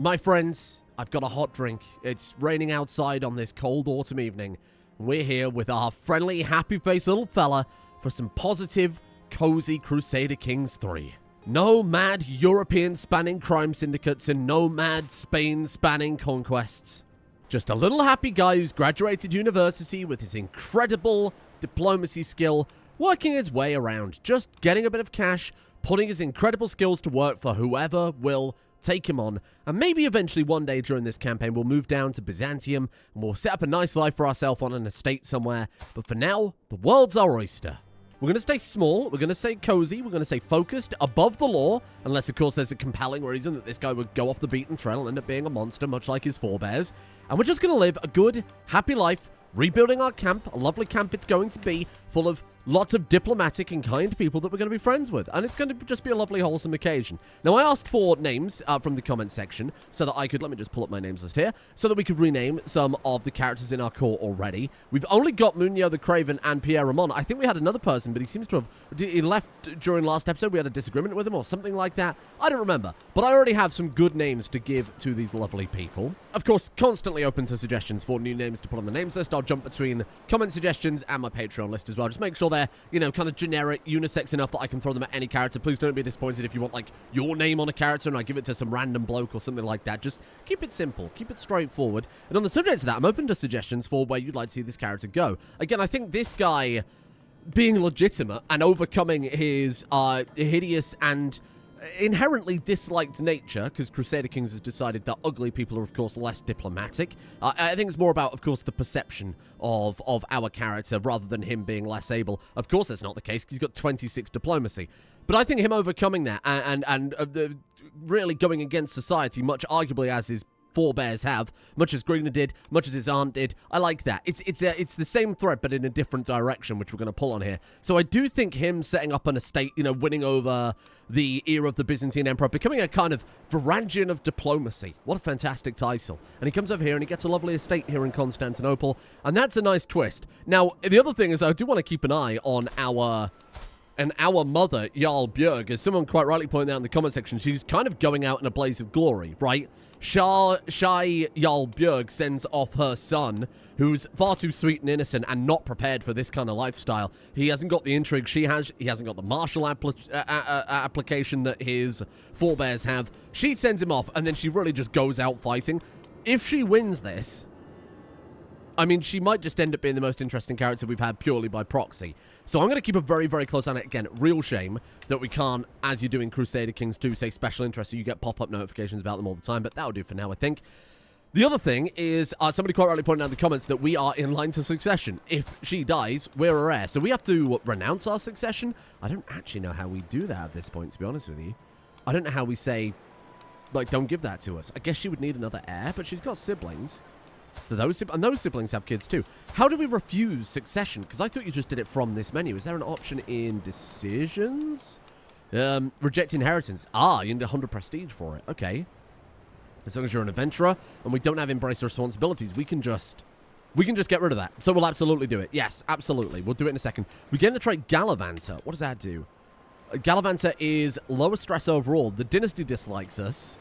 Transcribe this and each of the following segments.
My friends, I've got a hot drink. It's raining outside on this cold autumn evening. We're here with our friendly, happy-faced little fella for some positive, cozy Crusader Kings 3. No mad European-spanning crime syndicates and no mad Spain-spanning conquests. Just a little happy guy who's graduated university with his incredible diplomacy skill, working his way around, just getting a bit of cash, putting his incredible skills to work for whoever will take him on, and maybe eventually one day during this campaign we'll move down to Byzantium and we'll set up a nice life for ourselves on an estate somewhere. But for now, the world's our oyster. We're going to stay small, we're going to stay cozy, we're going to stay focused, above the law, unless of course there's a compelling reason that this guy would go off the beaten trail and end up being a monster, much like his forebears. And we're just going to live a good, happy life, rebuilding our camp, a lovely camp it's going to be, full of lots of diplomatic and kind people that we're going to be friends with. And it's going to just be a lovely, wholesome occasion. Now, I asked for names from the comment section so that I could, let me just pull up my names list here, so that we could rename some of the characters in our court already. We've only got Munio the Craven and Pierre Ramon. I think we had another person, but he seems to have, he left during last episode. We had a disagreement with him or something like that. I don't remember. But I already have some good names to give to these lovely people. Of course, constantly open to suggestions for new names to put on the names list. I'll jump between comment suggestions and my Patreon list as well. Just make sure they're, you know, kind of generic, unisex enough that I can throw them at any character. Please don't be disappointed if you want, like, your name on a character and I give it to some random bloke or something like that. Just keep it simple. Keep it straightforward. And on the subject of that, I'm open to suggestions for where you'd like to see this character go. Again, I think this guy being legitimate and overcoming his hideous and inherently disliked nature, because Crusader Kings has decided that ugly people are, of course, less diplomatic. I think it's more about, of course, the perception of our character rather than him being less able. Of course, that's not the case, because he's got 26 diplomacy. But I think him overcoming that and really going against society, much arguably as his forebears have, much as Greener did, much as his aunt did. I like that. It's the same thread, but in a different direction, which we're going to pull on here. So I do think him setting up an estate, you know, winning over the era of the Byzantine Emperor, becoming a kind of Varangian of diplomacy. What a fantastic title. And he comes over here and he gets a lovely estate here in Constantinople, and that's a nice twist. Now, the other thing is I do want to keep an eye on our mother, Jarl Björg, as someone quite rightly pointed out in the comment section. She's kind of going out in a blaze of glory, right? Shy Jarl Björg sends off her son, who's far too sweet and innocent and not prepared for this kind of lifestyle. He hasn't got the intrigue she has. He hasn't got the martial application that his forebears have. She sends him off, and then she really just goes out fighting. If she wins this, I mean, she might just end up being the most interesting character we've had purely by proxy. So I'm going to keep a very, very close eye on it. Again, real shame that we can't, as you do in Crusader Kings 2, say special interest so you get pop-up notifications about them all the time, but that'll do for now, I think. The other thing is, somebody quite rightly pointed out in the comments that we are in line to succession. If she dies, we're a heir. So we have to renounce our succession. I don't actually know how we do that at this point, to be honest with you. I don't know how we say, like, don't give that to us. I guess she would need another heir, but she's got siblings. So those siblings have kids too. How do we refuse succession? Because I thought you just did it from this menu. Is there an option in decisions? Reject inheritance. Ah, you need 100 prestige for it. Okay. As long as you're an adventurer and we don't have embrace responsibilities, we can just get rid of that. So we'll absolutely do it. Yes, absolutely. We'll do it in a second. We gain the trait Gallivanter. What does that do? Gallivanter is lower stress overall. The dynasty dislikes us.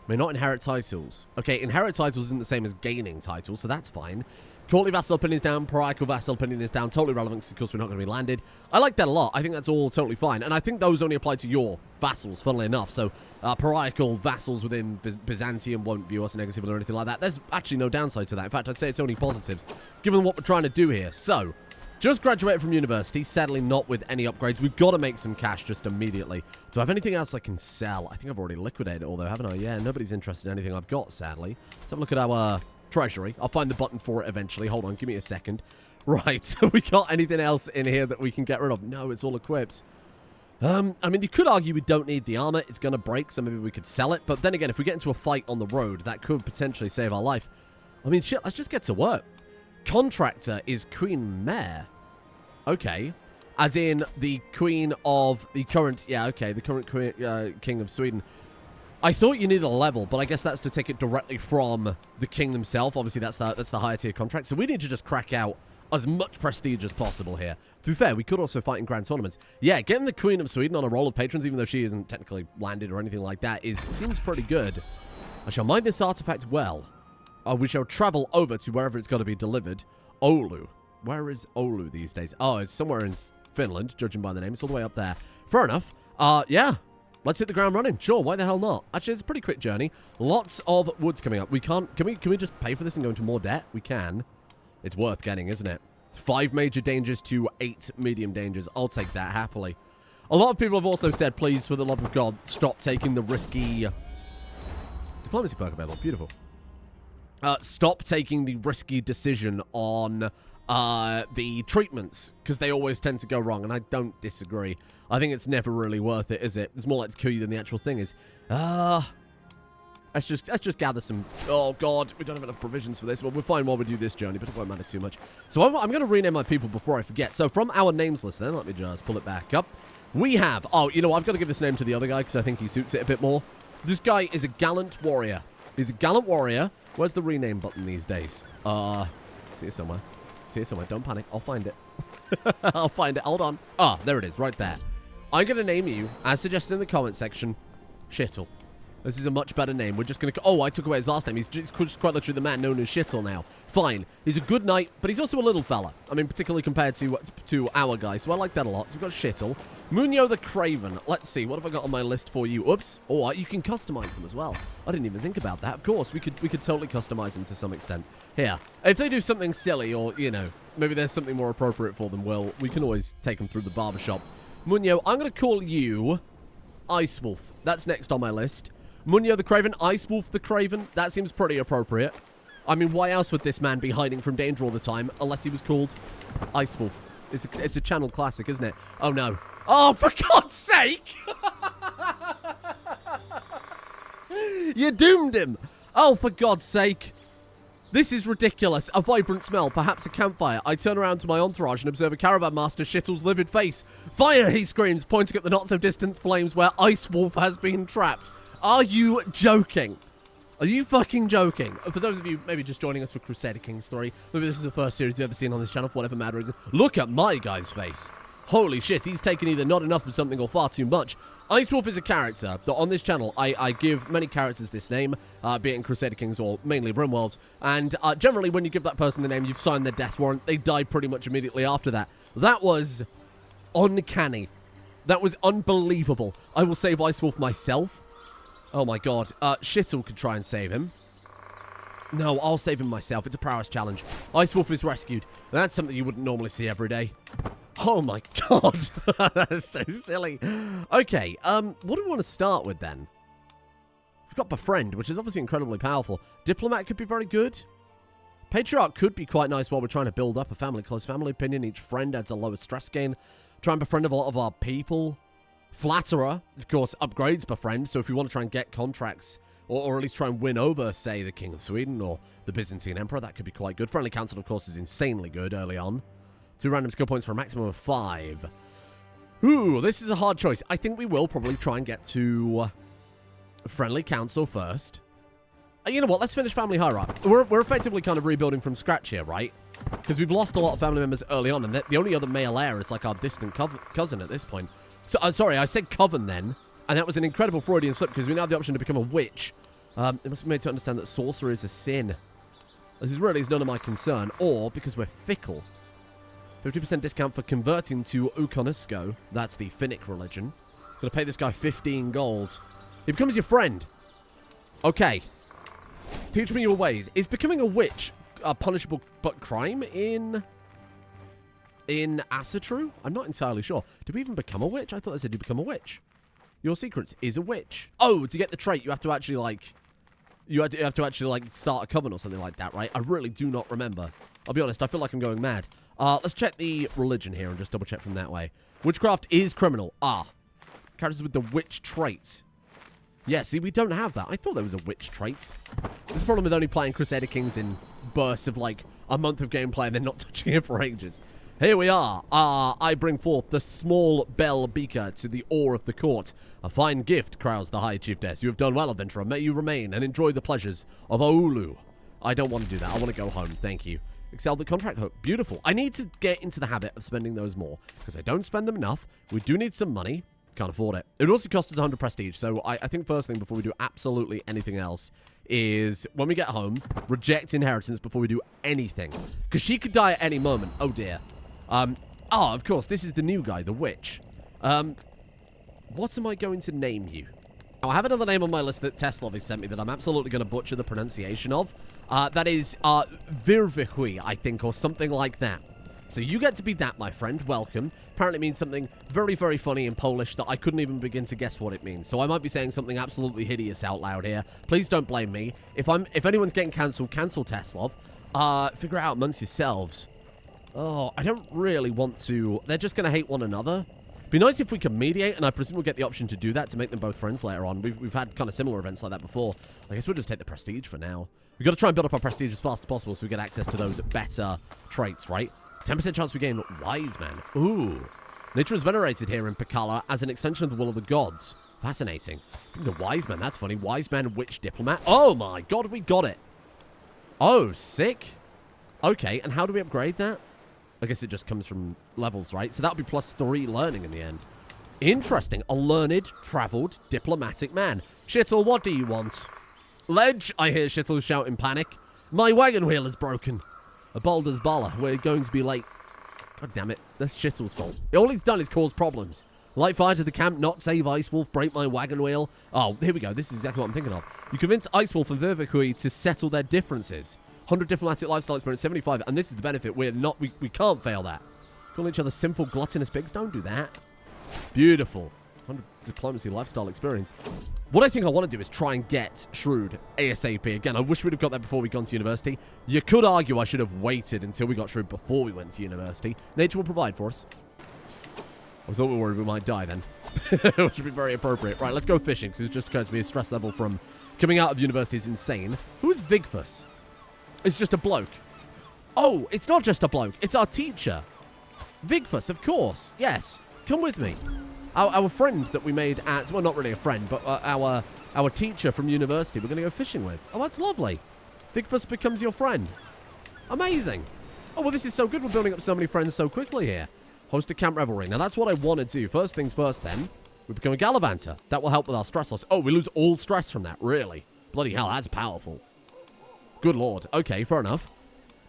May not inherit titles. Okay, inherit titles isn't the same as gaining titles, so that's fine. Courtly vassal opinion is down. Parochial vassal opinion is down. Totally relevant because, of course, we're not going to be landed. I like that a lot. I think that's all totally fine. And I think those only apply to your vassals, funnily enough. So, parochial vassals within Byzantium won't view us negatively or anything like that. There's actually no downside to that. In fact, I'd say it's only positives, given what we're trying to do here. So, just graduated from university, sadly not with any upgrades. We've got to make some cash just immediately. Do I have anything else I can sell? I think I've already liquidated it all, though, haven't I? Yeah, nobody's interested in anything I've got, sadly. Let's have a look at our treasury. I'll find the button for it eventually. Hold on, give me a second. Right, so we got anything else in here that we can get rid of? No, it's all equipped. I mean, you could argue we don't need the armor. It's going to break, so maybe we could sell it. But then again, if we get into a fight on the road, that could potentially save our life. I mean, shit, let's just get to work. Contractor is Queen Mare. Okay. As in the queen of the current... Yeah, okay, the current king of Sweden. I thought you needed a level, but I guess that's to take it directly from the king himself. Obviously, that's the higher tier contract. So we need to just crack out as much prestige as possible here. To be fair, we could also fight in grand tournaments. Yeah, getting the Queen of Sweden on a roll of patrons, even though she isn't technically landed or anything like that, seems pretty good. I shall mine this artifact well. We shall travel over to wherever it's got to be delivered. Oulu. Where is Oulu these days? Oh, it's somewhere in Finland, judging by the name. It's all the way up there. Fair enough. Yeah. Let's hit the ground running. Sure, why the hell not? Actually, it's a pretty quick journey. Lots of woods coming up. We can't... Can we just pay for this and go into more debt? We can. It's worth getting, isn't it? 5 major dangers to 8 medium dangers. I'll take that happily. A lot of people have also said, please, for the love of God, stop taking the risky... Diplomacy perk available. Beautiful. Stop taking the risky decision on the treatments, because they always tend to go wrong, and I don't disagree. I think it's never really worth it, is it? It's more like to kill you than the actual thing is. Let's just gather some... Oh, God, we don't have enough provisions for this. Well, we're fine while we do this journey, but it won't matter too much. So I'm going to rename my people before I forget. So from our names list then, let me just pull it back up. We have... Oh, you know, I've got to give this name to the other guy, because I think he suits it a bit more. This guy is a gallant warrior. He's a gallant warrior. Where's the rename button these days? It's here somewhere. It's here somewhere. Don't panic. I'll find it. I'll find it. Hold on. Ah, there it is. Right there. I'm going to name you, as suggested in the comment section, Shittle. This is a much better name. We're just going to... Oh, I took away his last name. He's just quite literally the man known as Shittle now. Fine. He's a good knight, but he's also a little fella. I mean, particularly compared to our guy. So I like that a lot. So we've got Shittle. Munyo the Craven. Let's see. What have I got on my list for you? Oops. Oh, you can customize them as well. I didn't even think about that. Of course, we could totally customize them to some extent. Here. If they do something silly or, you know, maybe there's something more appropriate for them, well, we can always take them through the barbershop. Munyo, I'm going to call you Ice Wolf. That's next on my list. Munyo the Craven, Ice Wolf the Craven. That seems pretty appropriate. I mean, why else would this man be hiding from danger all the time, unless he was called Ice Wolf? It's a channel classic, isn't it? Oh, no. Oh, for God's sake! You doomed him! Oh, for God's sake. This is ridiculous. A vibrant smell, perhaps a campfire. I turn around to my entourage and observe a caravan master Shittle's livid face. Fire, he screams, pointing at the not-so-distant flames where Ice Wolf has been trapped. Are you joking? Are you fucking joking? For those of you maybe just joining us for Crusader Kings 3, maybe this is the first series you've ever seen on this channel for whatever matter reason. Look at my guy's face. Holy shit, he's taken either not enough of something or far too much. Ice Wolf is a character that on this channel, I give many characters this name, be it in Crusader Kings or mainly RimWorlds, and generally when you give that person the name, you've signed their death warrant. They die pretty much immediately after that. That was uncanny. That was unbelievable. I will save Ice Wolf myself. Oh my God. Shittle could try and save him. No, I'll save him myself. It's a prowess challenge. Ice Wolf is rescued. That's something you wouldn't normally see every day. Oh my God. That is so silly. Okay, what do we want to start with then? We've got Befriend, which is obviously incredibly powerful. Diplomat could be very good. Patriarch could be quite nice while we're trying to build up a family. Close family opinion. Each friend adds a lower stress gain. Try and befriend a lot of our people. Flatterer, of course, upgrades Befriend. So if we want to try and get contracts, or at least try and win over, say, the King of Sweden or the Byzantine Emperor, that could be quite good. Friendly Council, of course, is insanely good early on. 2 random skill points for a maximum of 5. Ooh, this is a hard choice. I think we will probably try and get to Friendly Council first. You know what? Let's finish Family Hierarchy. We're effectively kind of rebuilding from scratch here, right? Because we've lost a lot of family members early on, and the only other male heir is like our distant cousin at this point. So, sorry, I said coven then, and that was an incredible Freudian slip because we now have the option to become a witch. It must be made to understand that sorcery is a sin. This is really none of my concern, or because we're fickle. 50% discount for converting to Ukonusko. That's the Finnic religion. Gonna pay this guy 15 gold. He becomes your friend. Okay. Teach me your ways. Is becoming a witch a punishable but crime in Asatru? I'm not entirely sure. Did we even become a witch? I thought they said you become a witch. Your secret is a witch. Oh, to get the trait, you have to actually, like... You have to actually, like, start a coven or something like that, right? I really do not remember. I'll be honest, I feel like I'm going mad. Let's check the religion here and just double check from that way. Witchcraft is criminal. Characters with the witch traits. Yeah, see, we don't have that. I thought there was a witch trait. There's a problem with only playing Crusader Kings in bursts of, like, a month of gameplay and then not touching it for ages. Here we are. I bring forth the small bell beaker to the awe of the court. A fine gift, crows the High Chiefess. You have done well, adventurer. May you remain and enjoy the pleasures of Oulu. I don't want to do that. I want to go home. Thank you. Excel the contract hook. Beautiful. I need to get into the habit of spending those more because I don't spend them enough. We do need some money. Can't afford it. It would also cost us 100 prestige. So I think first thing before we do absolutely anything else is when we get home, reject inheritance before we do anything. Because she could die at any moment. Oh, dear. Of course, this is the new guy, the witch. What am I going to name you? Now, I have another name on my list that Teslov has sent me that I'm absolutely going to butcher the pronunciation of. That is Virvihui, I think, or something like that. So you get to be that, my friend. Welcome. Apparently it means something very, very funny in Polish that I couldn't even begin to guess what it means. So I might be saying something absolutely hideous out loud here. Please don't blame me. If anyone's getting cancelled, cancel Teslov. Figure it out amongst yourselves. Oh, I don't really want to. They're just going to hate one another. Be nice if we could mediate, and I presume we'll get the option to do that to make them both friends later on. We've had kind of similar events like that before. I guess we'll just take the prestige for now. We've got to try and build up our prestige as fast as possible so we get access to those better traits, right? 10% chance we gain Wise Man. Ooh. Nature is venerated here in Picala as an extension of the will of the gods. Fascinating. He's a Wise Man. That's funny. Wise Man, Witch, Diplomat. Oh my god, we got it. Oh, sick. Okay, and how do we upgrade that? I guess it just comes from levels, right? So that'll be +3 learning in the end. Interesting. A learned, travelled, diplomatic man. Shittle, what do you want? Ledge, I hear Shittle shout in panic. My wagon wheel is broken. A boulder's baller. We're going to be late. God damn it. That's Shittle's fault. All he's done is cause problems. Light fire to the camp, not save Ice Wolf, break my wagon wheel. Oh, here we go. This is exactly what I'm thinking of. You convince Ice Wolf and Vervikui to settle their differences. 100 diplomatic lifestyle experience, 75. And this is the benefit. We can't fail that. Call each other sinful, gluttonous pigs. Don't do that. Beautiful. 100 diplomacy lifestyle experience. What I think I want to do is try and get Shrewd ASAP. Again, I wish we'd have got that before we gone to university. You could argue I should have waited until we got Shrewd before we went to university. Nature will provide for us. I thought we were worried we might die then. Which would be very appropriate. Right, let's go fishing, because it just occurred to me a stress level from coming out of university is insane. Who's Vigfus? It's just a bloke. Oh, it's not just a bloke. It's our teacher. Vigfus, of course. Yes. Come with me. Our friend that we made at... Well, not really a friend, but our teacher from university we're going to go fishing with. Oh, that's lovely. Vigfus becomes your friend. Amazing. Oh, well, this is so good. We're building up so many friends so quickly here. Host a camp revelry. Now, that's what I want to do. First things first, then. We become a Gallivanter. That will help with our stress loss. Oh, we lose all stress from that. Really? Bloody hell, that's powerful. Good lord. Okay, fair enough.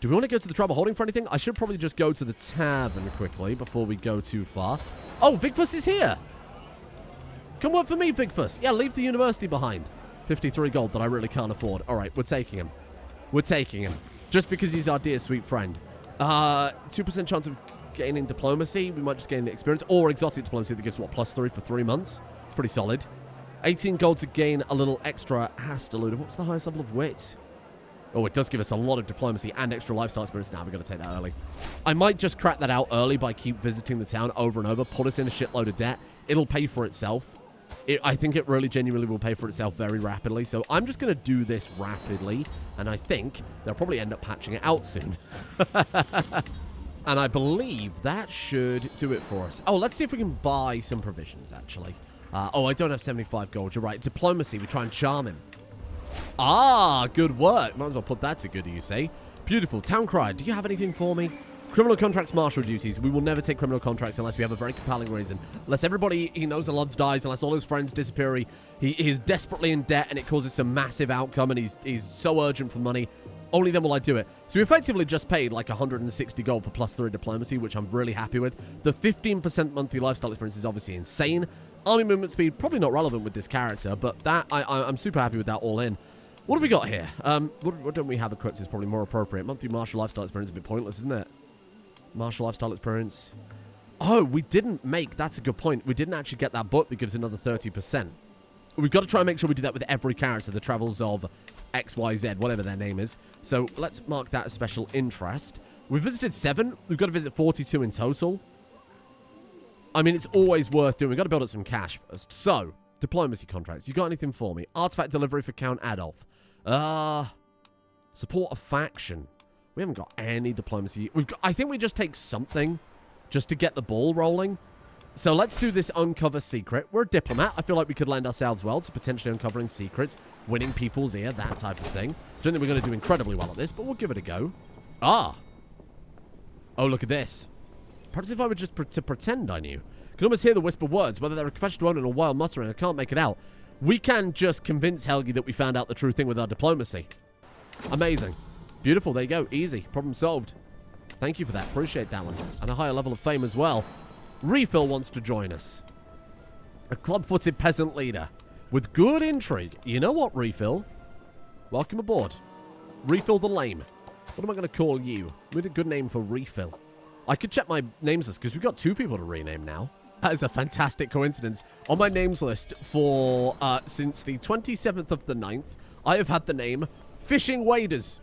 Do we want to go to the trouble holding for anything? I should probably just go to the tavern quickly before we go too far. Oh, Vigfus is here. Come work for me, Vigfus. Yeah, leave the university behind. 53 gold that I really can't afford. All right, we're taking him. We're taking him. Just because he's our dear, sweet friend. 2% chance of gaining diplomacy. We might just gain experience. Or exotic diplomacy that gives, what, +3 for 3 months. It's pretty solid. 18 gold to gain a little extra Hastelude. What's the highest level of wit? Oh, it does give us a lot of diplomacy and extra lifestyle experience. Now, we've got to take that early. I might just crack that out early by keep visiting the town over and over. Put us in a shitload of debt. It'll pay for itself. I think it really genuinely will pay for itself very rapidly. So I'm just going to do this rapidly. And I think they'll probably end up patching it out soon. And I believe that should do it for us. Oh, let's see if we can buy some provisions, actually. Oh, I don't have 75 gold. You're right. Diplomacy. We try and charm him. Ah, good work. Might as well put that to good, you say. Beautiful. Town cry. Do you have anything for me? Criminal contracts, martial duties. We will never take criminal contracts unless we have a very compelling reason. Unless everybody he knows and loves dies, unless all his friends disappear, he is desperately in debt and it causes some massive outcome and he's so urgent for money. Only then will I do it. So we effectively just paid like 160 gold for +3 diplomacy, which I'm really happy with. The 15% monthly lifestyle experience is obviously insane. Army movement speed, probably not relevant with this character, but that I'm super happy with that all in. What have we got here? What don't we have equipped is probably more appropriate. Monthly martial lifestyle experience is a bit pointless, isn't it? Martial lifestyle experience. Oh, we didn't make... That's a good point. We didn't actually get that book that gives another 30%. We've got to try and make sure we do that with every character. The Travels of XYZ, whatever their name is. So let's mark that as special interest. We've visited 7. We've got to visit 42 in total. I mean, it's always worth doing. We've got to build up some cash first. So, diplomacy contracts. You got anything for me? Artifact delivery for Count Adolf. Support a faction. We haven't got any diplomacy. I think we just take something just to get the ball rolling. So let's do this uncover secret. We're a diplomat. I feel like we could lend ourselves well to potentially uncovering secrets, winning people's ear, that type of thing. Don't think we're going to do incredibly well at this, but we'll give it a go. Ah. Oh, look at this. Perhaps if I were just to pretend I knew. Because can almost hear the whispered words, whether they're a confession to Onan or wild muttering. I can't make it out. We can just convince Helgi that we found out the true thing with our diplomacy. Amazing. Beautiful. There you go. Easy. Problem solved. Thank you for that. Appreciate that one. And a higher level of fame as well. Refill wants to join us. A club-footed peasant leader with good intrigue. You know what, Refill? Welcome aboard. Refill the Lame. What am I going to call you? We need a good name for Refill. I could check my names list because we've got 2 people to rename now. That is a fantastic coincidence. On my names list for since the 27th of the 9th, I have had the name Fishing Waders.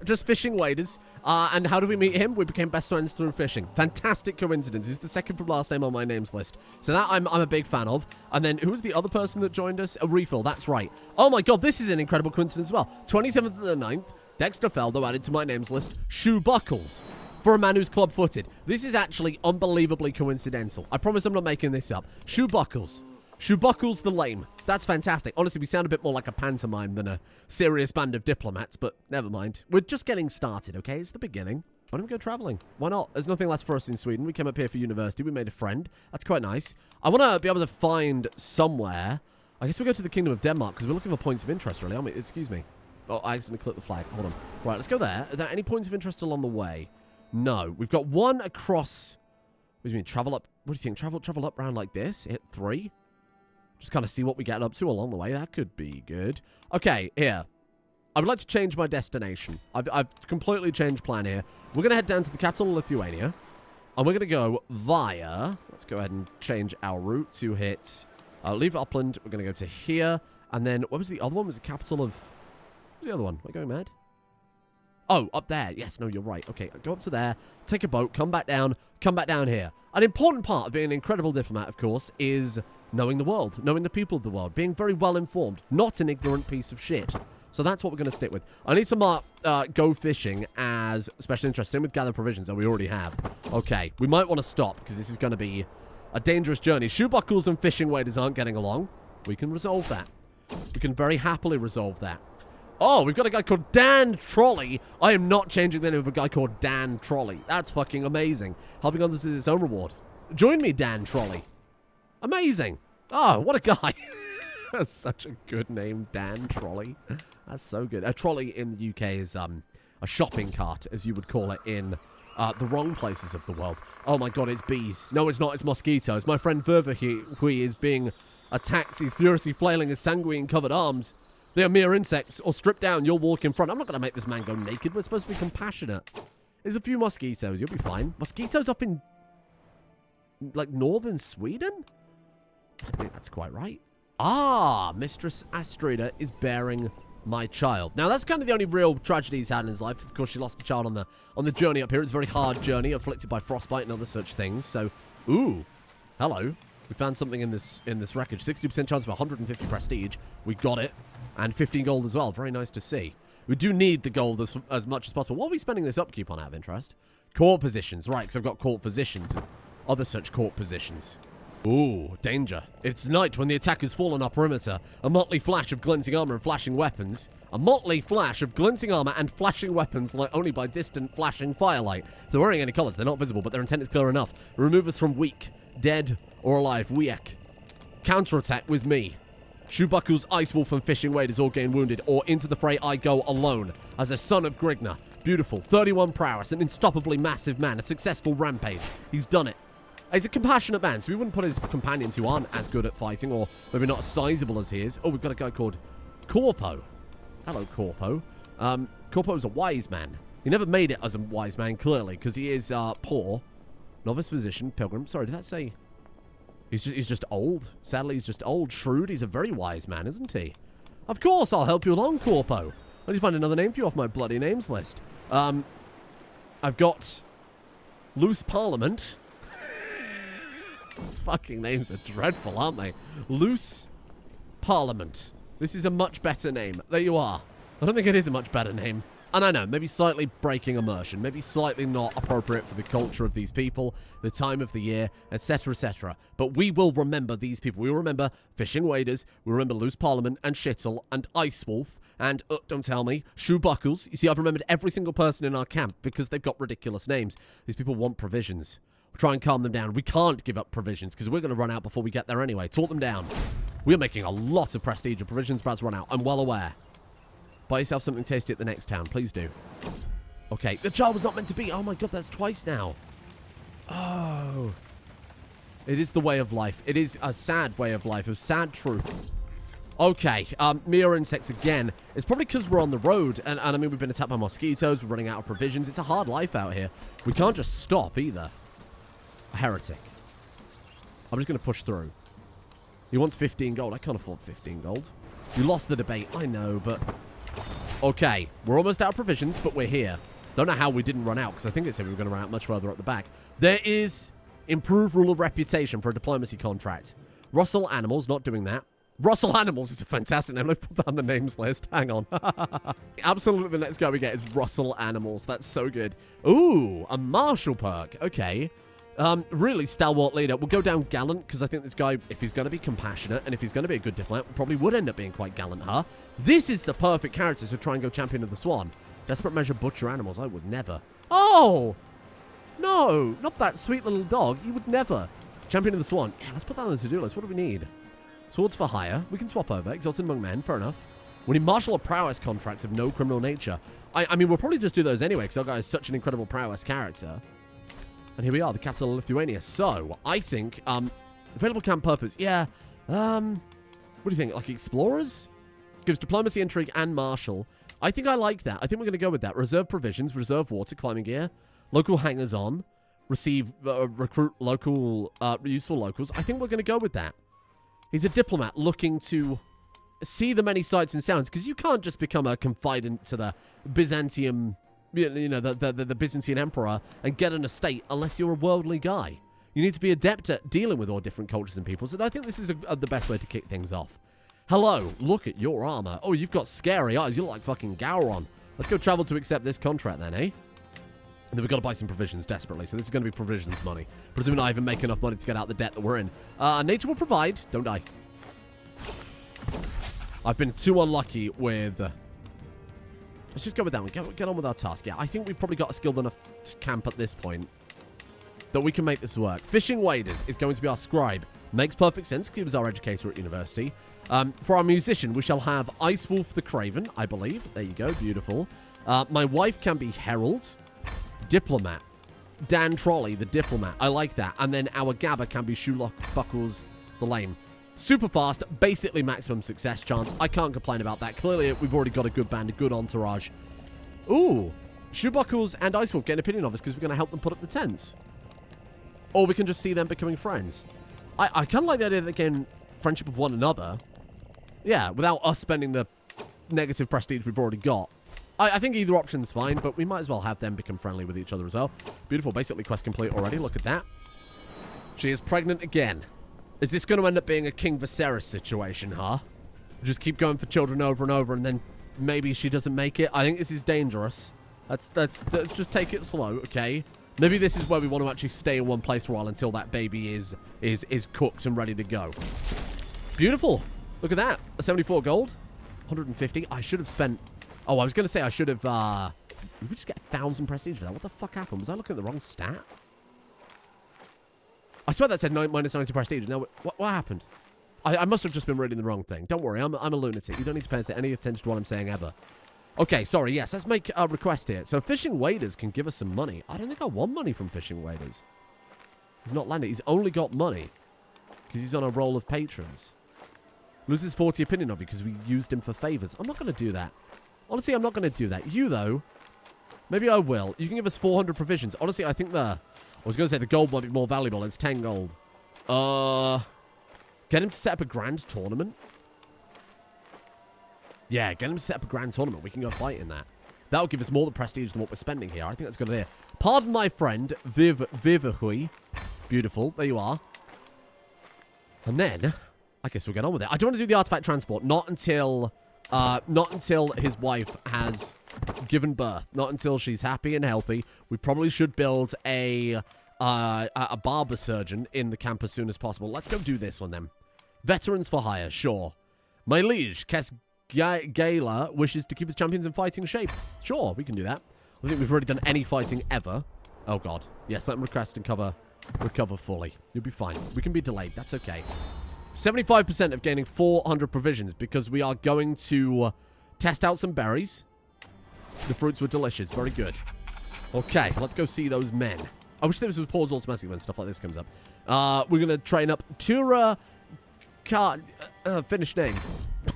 Just Fishing Waders. And how do we meet him? We became best friends through fishing. Fantastic coincidence. He's the second from last name on my names list. So that I'm a big fan of. And then who was the other person that joined us? A Refill, that's right. Oh my god, this is an incredible coincidence as well. 27th of the 9th, Dexter Feldo added to my names list Shoe Buckles. For a man who's club-footed. This is actually unbelievably coincidental. I promise I'm not making this up. Shoe Buckles. Shoe Buckles the Lame. That's fantastic. Honestly, we sound a bit more like a pantomime than a serious band of diplomats, but never mind. We're just getting started, okay? It's the beginning. Why don't we go traveling? Why not? There's nothing less for us in Sweden. We came up here for university. We made a friend. That's quite nice. I want to be able to find somewhere. I guess we go to the Kingdom of Denmark because we're looking for points of interest, really, aren't we? Excuse me. Oh, I accidentally clicked the flag. Hold on. Right, let's go there. Are there any points of interest along the way? No. We've got one across... What do you mean? Travel up... What do you think? Travel up around like this? Hit 3? Just kind of see what we get up to along the way. That could be good. Okay, here. I would like to change my destination. I've completely changed plan here. We're going to head down to the capital of Lithuania. And we're going to go via... Let's go ahead and change our route to hit... leave Upland. We're going to go to here. And then, what was the other one? Was the capital of... What was the other one? Am I going mad? Oh, up there. Yes, no, you're right. Okay, go up to there, take a boat, come back down here. An important part of being an incredible diplomat, of course, is knowing the world, knowing the people of the world, being very well informed, not an ignorant piece of shit. So that's what we're going to stick with. I need to mark go fishing as special interest. Same with gather provisions that we already have. Okay, we might want to stop because this is going to be a dangerous journey. Shoe buckles and fishing waders aren't getting along. We can resolve that. We can very happily resolve that. Oh, we've got a guy called Dan Trolley. I am not changing the name of a guy called Dan Trolley. That's fucking amazing. Helping others is its own reward. Join me, Dan Trolley. Amazing. Oh, what a guy. That's such a good name, Dan Trolley. That's so good. A trolley in the UK is a shopping cart, as you would call it in the wrong places of the world. Oh my god, it's bees. No, it's not. It's mosquitoes. My friend Verver here, who is being attacked. He's furiously flailing his sanguine-covered arms. They are mere insects, or stripped down, you'll walk in front. I'm not going to make this man go naked. We're supposed to be compassionate. There's a few mosquitoes. You'll be fine. Mosquitoes up in, like, northern Sweden? I think that's quite right. Ah, Mistress Astrida is bearing my child. Now, that's kind of the only real tragedy he's had in his life. Of course, she lost a child on the journey up here. It's a very hard journey, afflicted by frostbite and other such things. So, ooh, hello. We found something in this wreckage. 60% chance of 150 prestige. We got it. And 15 gold as well. Very nice to see. We do need the gold as much as possible. What are we spending this upkeep on out of interest? Court positions. Right, because I've got court positions and other such court positions. Ooh, danger. It's night when the attackers fall on our perimeter. A motley flash of glinting armor and flashing weapons. A motley flash of glinting armor and flashing weapons lit only by distant flashing firelight. If they're wearing any colors, they're not visible, but their intent is clear enough. Remove us from weak, dead, or alive. Weak. Counterattack with me. Shoe Buckles, Ice Wolf, and Fishing Waders all gain wounded, or into the fray I go alone, as a son of Grigna. Beautiful, 31 prowess, an unstoppably massive man, a successful rampage. He's done it. He's a compassionate man, so we wouldn't put his companions who aren't as good at fighting, or maybe not as sizable as he is. Oh, we've got a guy called Corpo. Hello, Corpo. Corpo's a wise man. He never made it as a wise man, clearly, because he is poor. Novice physician, pilgrim. Sorry, did that say... He's just old. Sadly, he's just old. Shrewd. He's a very wise man, isn't he? Of course, I'll help you along, Corpo. I need to find another name for you off my bloody names list. I've got Loose Parliament. These fucking names are dreadful, aren't they? Loose Parliament. This is a much better name. There you are. I don't think it is a much better name. And I know, maybe slightly breaking immersion, maybe slightly not appropriate for the culture of these people, the time of the year, etc., etc. But we will remember these people. We will remember Fishing Waders, we remember Loose Parliament, and Schittel, and Ice Wolf, and, don't tell me, Shoe Buckles. You see, I've remembered every single person in our camp because they've got ridiculous names. These people want provisions. Try and calm them down. We can't give up provisions because we're going to run out before we get there anyway. Talk them down. We're making a lot of prestige and provisions about to run out. I'm well aware. Buy yourself something tasty at the next town. Please do. Okay. The child was not meant to be. Oh my god, that's twice now. Oh. It is the way of life. It is a sad way of life. A sad truth. Okay. Mere insects again. It's probably because we're on the road. And I mean, we've been attacked by mosquitoes. We're running out of provisions. It's a hard life out here. We can't just stop either. A heretic. I'm just going to push through. He wants 15 gold. I can't afford 15 gold. You lost the debate. I know, but... Okay. We're almost out of provisions, but we're here. Don't know how we didn't run out, because I think it said we were going to run out much further up the back. There is improved rule of reputation for a diplomacy contract. Russell Animals, not doing that. Russell Animals is a fantastic name. Let me put that on the names list. Hang on. Absolutely the next guy we get is Russell Animals. That's so good. Ooh, a martial perk. Okay. Really stalwart leader. We'll go down gallant, because I think this guy, if he's going to be compassionate, and if he's going to be a good diplomat, probably would end up being quite gallant, huh? This is the perfect character to try and go champion of the swan. Desperate measure butcher animals. I would never. Oh! No! Not that sweet little dog. You would never. Champion of the swan. Yeah, let's put that on the to-do list. What do we need? Swords for hire. We can swap over. Exalted among men. Fair enough. We need martial or prowess contracts of no criminal nature. I mean, we'll probably just do those anyway, because our guy is such an incredible prowess character. And here we are, the capital of Lithuania. So, I think, available camp purpose. Yeah, what do you think? Like explorers? Gives diplomacy, intrigue, and martial. I think I like that. I think we're going to go with that. Reserve provisions, reserve water, climbing gear, local hangers-on, receive, recruit local, useful locals. I think we're going to go with that. He's a diplomat looking to see the many sights and sounds, because you can't just become a confidant to the Byzantium, you know, the Byzantine emperor and get an estate unless you're a worldly guy. You need to be adept at dealing with all different cultures and peoples, and I think this is the best way to kick things off. Hello, look at your armor. Oh, you've got scary eyes. You look like fucking Gowron. Let's go travel to accept this contract then, eh? And then we've got to buy some provisions desperately, so this is going to be provisions money. Presuming I even make enough money to get out the debt that we're in. Nature will provide. Don't die. I've been too unlucky with... let's just go with that one. Get on with our task. Yeah, I think we've probably got a skilled enough to camp at this point that we can make this work. Fishing waders is going to be our scribe. Makes perfect sense because he was our educator at university. For our musician, we shall have Ice Wolf the Craven, I believe. There you go. Beautiful. My wife can be Herald. Diplomat. Dan Trolley, the diplomat. I like that. And then our Gabba can be Shoelock Buckles the Lame. Super fast. Basically maximum success chance. I can't complain about that. Clearly, we've already got a good band, a good entourage. Ooh. Shoebuckles and Ice Wolf get an opinion of us because we're going to help them put up the tents. Or we can just see them becoming friends. I kind of like the idea that they gain friendship with one another. Yeah, without us spending the negative prestige we've already got. I think either option's fine, but we might as well have them become friendly with each other as well. Beautiful. Basically, quest complete already. Look at that. She is pregnant again. Is this going to end up being a King Viserys situation, huh? Just keep going for children over and over, and then maybe she doesn't make it. I think this is dangerous. Let's just take it slow, okay? Maybe this is where we want to actually stay in one place for a while until that baby is cooked and ready to go. Beautiful. Look at that. A 74 gold. 150. I should have spent... Oh, I was going to say I should have... we just get 1,000 prestige for that. What the fuck happened? Was I looking at the wrong stat? I swear that said minus 90 prestige. No, what happened? I must have just been reading the wrong thing. Don't worry. I'm a lunatic. You don't need to pay any attention to what I'm saying ever. Okay, sorry. Yes, let's make a request here. So fishing waders can give us some money. I don't think I want money from fishing waders. He's not landed. He's only got money because he's on a roll of patrons. Loses 40 opinion of you because we used him for favors. I'm not going to do that. Honestly, I'm not going to do that. You, though, maybe I will. You can give us 400 provisions. Honestly, I think I was going to say the gold might be more valuable. It's 10 gold. Get him to set up a grand tournament. Yeah, get him to set up a grand tournament. We can go fight in that. That'll give us more prestige than what we're spending here. I think that's good idea. Pardon my friend, Vivahui. Beautiful. There you are. And then, I guess we'll get on with it. I don't want to do the artifact transport. Not until his wife has given birth. Not until she's happy and healthy. We probably should build a barber surgeon in the camp as soon as possible. Let's go do this one then. Veterans for hire, sure. My liege, Gala wishes to keep his champions in fighting shape. Sure, we can do that. I think we've already done any fighting ever. Oh, God. Yes, let him request and cover recover fully. You'll be fine. We can be delayed. That's okay. 75% of gaining 400 provisions because we are going to test out some berries. The fruits were delicious. Very good. Okay, let's go see those men. I wish there was pause automatically when stuff like this comes up. We're going to train up Tura... finish name.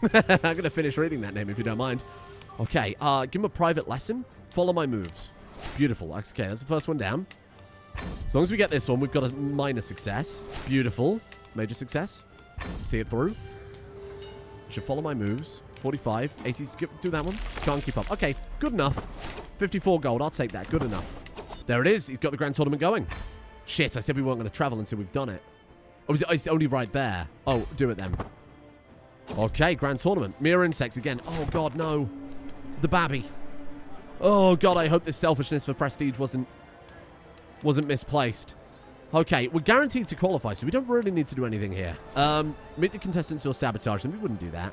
I'm going to finish reading that name if you don't mind. Okay, give him a private lesson. Follow my moves. Beautiful. Okay, that's the first one down. As long as we get this one, we've got a minor success. Beautiful. Major success. See it through. Should follow my moves. 45. 80. Do that one. Can't keep up. Okay, good enough. 54 gold. I'll take that. Good enough. There it is. He's got the grand tournament going. Shit, I said we weren't going to travel until we've done it. Oh, it's only right there. Oh, do it then. Okay, grand tournament. Mirror insects again. Oh, God, no. The babby. Oh, God, I hope this selfishness for prestige wasn't misplaced. Okay, we're guaranteed to qualify, so we don't really need to do anything here. Meet the contestants or sabotage them. We wouldn't do that.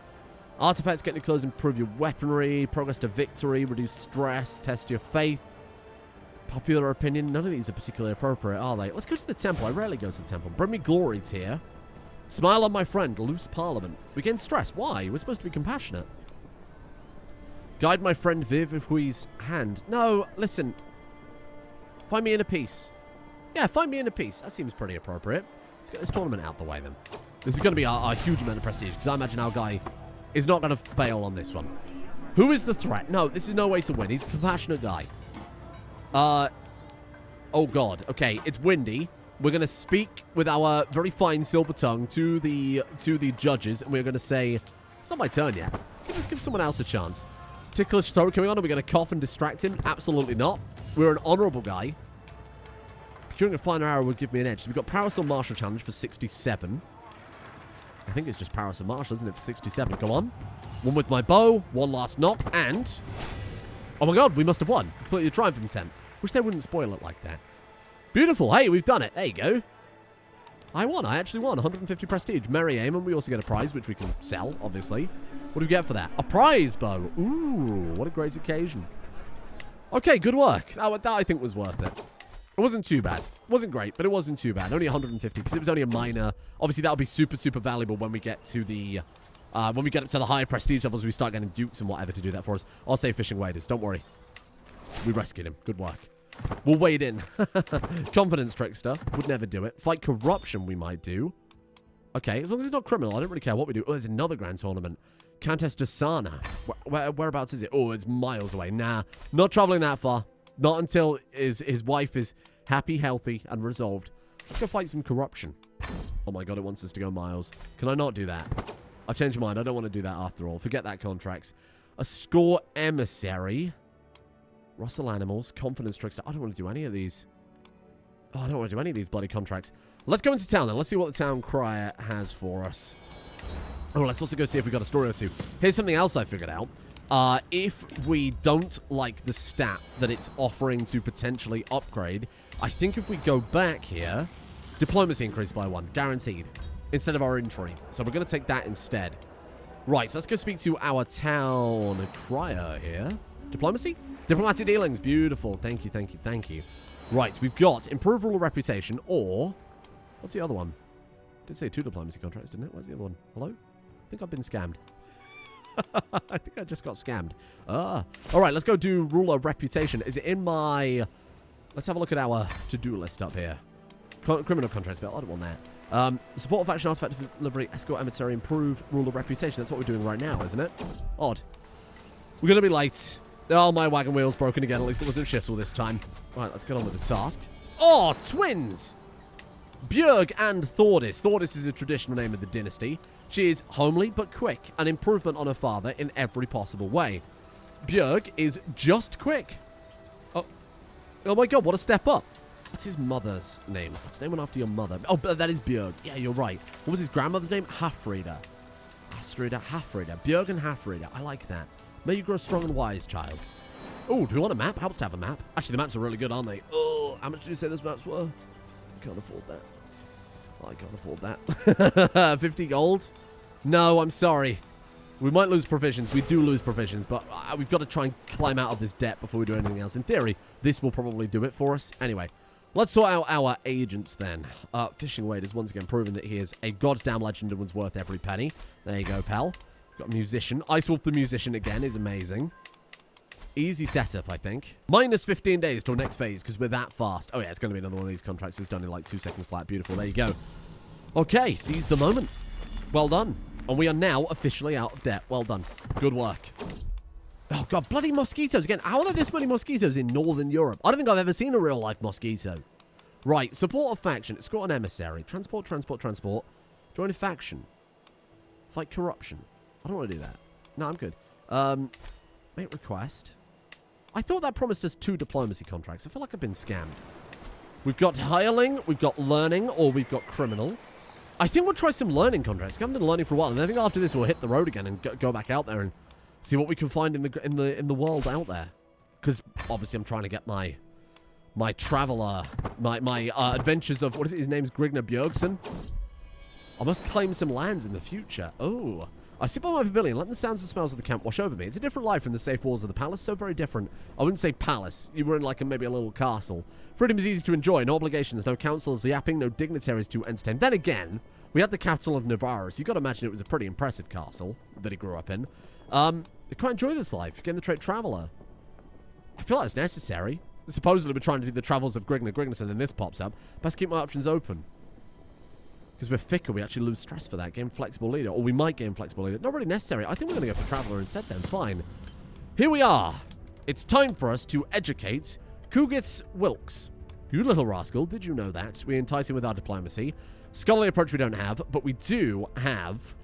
Artifacts, get your clothes, improve your weaponry, progress to victory, reduce stress, test your faith. Popular opinion. None of these are particularly appropriate, are they? Let's go to the temple. I rarely go to the temple. Bring me glory tier. Smile on my friend. Loose parliament. We gain stress. Why? We're supposed to be compassionate. Guide my friend Viv if we's hand. No, listen. Find me in a piece. Yeah, find me in a piece. That seems pretty appropriate. Let's get this tournament out the way then. This is going to be a huge amount of prestige because I imagine our guy is not going to fail on this one. Who is the threat? No, this is no way to win. He's a compassionate guy. Oh God. Okay, it's windy. We're going to speak with our very fine silver tongue to the judges, and we're going to say, it's not my turn yet. Give someone else a chance. Ticklish throat coming on. Are we going to cough and distract him? Absolutely not. We're an honorable guy. Procuring a finer arrow would give me an edge. So we've got Parasol Martial Challenge for 67. I think it's just Parasol Martial, isn't it, for 67? Go on. One with my bow. One last knock. And... oh my God, we must have won. Completely triumphant intent. Wish they wouldn't spoil it like that. Beautiful. Hey, we've done it. There you go. I won. I actually won. 150 prestige. Merry aim. And we also get a prize, which we can sell, obviously. What do we get for that? A prize bow. Ooh, what a great occasion. Okay, good work. That I think was worth it. It wasn't too bad. It wasn't great, but it wasn't too bad. Only 150, because it was only a minor. Obviously, that'll be super, super valuable when we get to the... when we get up to the higher prestige levels, we start getting dukes and whatever to do that for us. I'll say fishing waders. Don't worry. We rescued him. Good work. We'll wade in. Confidence trickster. Would never do it. Fight corruption we might do. Okay, as long as it's not criminal, I don't really care what we do. Oh, there's another grand tournament. Countess de Sana. Whereabouts is it? Oh, it's miles away. Nah, not traveling that far. Not until his wife is happy, healthy, and resolved. Let's go fight some corruption. Oh my God, it wants us to go miles. Can I not do that? I've changed my mind. I don't want to do that after all. Forget that contracts. A score emissary. Rustle animals. Confidence trickster. I don't want to do any of these. Oh, I don't want to do any of these bloody contracts. Let's go into town then. Let's see what the town crier has for us. Oh, let's also go see if we got a story or two. Here's something else I figured out. If we don't like the stat that it's offering to potentially upgrade, I think if we go back here, diplomacy increased by 1, guaranteed, instead of our intrigue. So we're going to take that instead. Right, so let's go speak to our town crier here. Diplomacy? Diplomatic dealings. Beautiful. Thank you, thank you, thank you. Right, we've got improve ruler reputation or... what's the other one? Did say 2 diplomacy contracts, didn't it? Where's the other one? Hello? I think I've been scammed. I think I just got scammed. All right, let's go do ruler reputation. Is it in my... let's have a look at our to-do list up here. Criminal contracts, but I don't want that. Support of action, artifact delivery, escort emissary, improve ruler reputation. That's what we're doing right now, isn't it? Odd. We're going to be late. Oh, my wagon wheel's broken again. At least it wasn't Schissel this time. All right, let's get on with the task. Oh, twins! Björg and Thordis. Thordis is a traditional name of the dynasty. She is homely but quick, an improvement on her father in every possible way. Björg is just quick. Oh my God, what a step up. What's his mother's name? Let's name one after your mother. Oh, but that is Björg. Yeah, you're right. What was his grandmother's name? Hafrida. Hafrida. Björg and Hafrida. I like that. May you grow strong and wise, child. Oh, do you want a map? Helps to have a map. Actually, the maps are really good, aren't they? Oh, how much did you say those maps were? I can't afford that. I can't afford that. 50 gold? No, I'm sorry. We might lose provisions. We do lose provisions, but we've got to try and climb out of this debt before we do anything else. In theory, this will probably do it for us. Anyway, Let's sort out our agents then. Fishing Wade is once again proven that he is a goddamn legend and one's worth every penny. There you go, pal. Got a musician. Ice Wolf the musician again is amazing. Easy setup, I think. Minus 15 days till next phase because we're that fast. Oh yeah, it's going to be another one of these contracts. It's done in like 2 seconds flat. Beautiful. There you go. Okay, seize the moment. Well done. And we are now officially out of debt. Well done. Good work. Oh god, bloody mosquitoes again. How are there this many mosquitoes in Northern Europe? I don't think I've ever seen a real-life mosquito. Right, support a faction. Escort an emissary. Transport. Join a faction. Fight corruption. I don't want to do that. No, I'm good. Make request. I thought that promised us 2 diplomacy contracts. I feel like I've been scammed. We've got hireling, we've got learning, or we've got criminal. I think we'll try some learning contracts. I haven't been learning for a while, and I think after this we'll hit the road again and go back out there and see what we can find in the world out there. Because obviously I'm trying to get my traveler, my adventures of, what is it, his name's Grigner Björgsen. I must claim some lands in the future. Oh. I sit by my pavilion, let the sounds and smells of the camp wash over me. It's a different life from the safe walls of the palace, so very different. I wouldn't say palace. You were in like maybe a little castle. Freedom is easy to enjoy, no obligations, no councils yapping, no dignitaries to entertain. Then again, we had the capital of Navarre, so you got to imagine it was a pretty impressive castle that he grew up in. I quite enjoy this life, getting the trait traveler. I feel like it's necessary. Supposedly we're trying to do the travels of Grigner Grignerson, and this pops up. Best keep my options open. Because we're thicker, we actually lose stress for that. Gain flexible leader. Or we might gain flexible leader. Not really necessary. I think we're going to go for Traveller instead then. Fine. Here we are. It's time for us to educate Kugitz Wilkes. You little rascal. Did you know that? We entice him with our diplomacy. Scholarly approach we don't have. But we do have...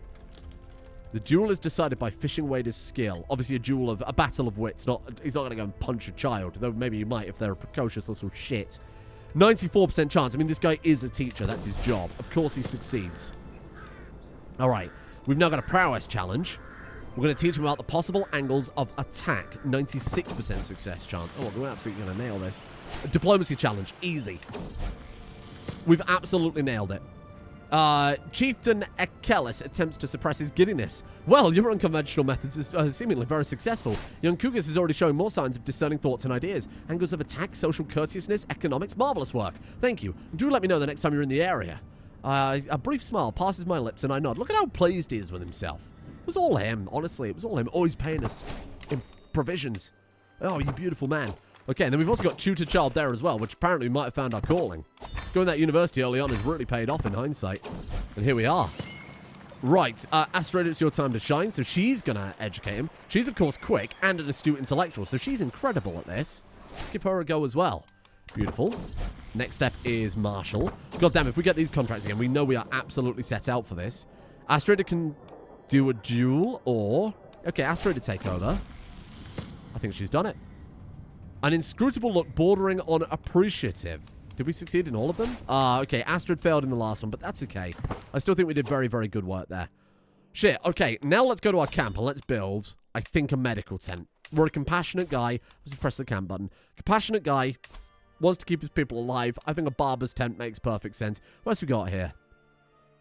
The duel is decided by Fishing Wader's skill. Obviously a battle of wits. He's not going to go and punch a child. Though maybe he might if they're a precocious little shit. 94% chance. I mean, this guy is a teacher. That's his job. Of course he succeeds. All right. We've now got a prowess challenge. We're going to teach him about the possible angles of attack. 96% success chance. Oh, we're absolutely going to nail this. A diplomacy challenge. Easy. We've absolutely nailed it. Chieftain Ekelis attempts to suppress his giddiness. Well, your unconventional methods are seemingly very successful. Young Kugas is already showing more signs of discerning thoughts and ideas. Angles of attack, social courteousness, economics, marvelous work. Thank you. Do let me know the next time you're in the area. A brief smile passes my lips and I nod. Look at how pleased he is with himself. It was all him, honestly. It was all him. Oh, he's paying us in provisions. Oh, you beautiful man. Okay, and then we've also got tutor child there as well, which apparently we might have found our calling. Going to that university early on has really paid off in hindsight. And here we are. Right, Astrid, it's your time to shine, so she's going to educate him. She's, of course, quick and an astute intellectual, so she's incredible at this. Give her a go as well. Beautiful. Next step is Marshall. God damn, if we get these contracts again, we know we are absolutely set out for this. Astrid can do a duel, or... Okay, Astrid to take over. I think she's done it. An inscrutable look bordering on appreciative. Did we succeed in all of them? Okay, Astrid failed in the last one, but that's okay. I still think we did very, very good work there. Shit, okay, now let's go to our camp and let's build, I think, a medical tent. We're a compassionate guy. Let's press the camp button. Compassionate guy, wants to keep his people alive. I think a barber's tent makes perfect sense. What else we got here?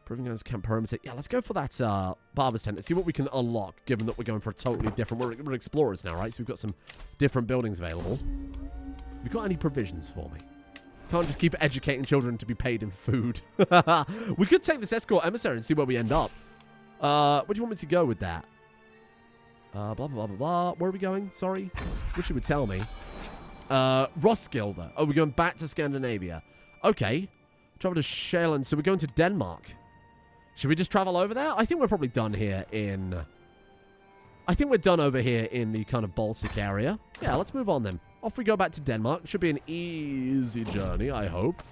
Proving as camp perimeter. Yeah, let's go for that barber's tent and see what we can unlock, given that we're going for a totally different... We're explorers now, right? So we've got some different buildings available. Have you got any provisions for me? Can't just keep educating children to be paid in food. We could take this escort emissary and see where we end up. Where do you want me to go with that? Blah, blah, blah, blah, blah. Where are we going? Sorry. Wish you would tell me. Roskilde. Oh, we're going back to Scandinavia. Okay. Travel to Sjælland. So we're going to Denmark. Should we just travel over there? I think we're probably done here in... I think we're done over here in the kind of Baltic area. Yeah, let's move on then. Off we go back to Denmark. Should be an easy journey, I hope.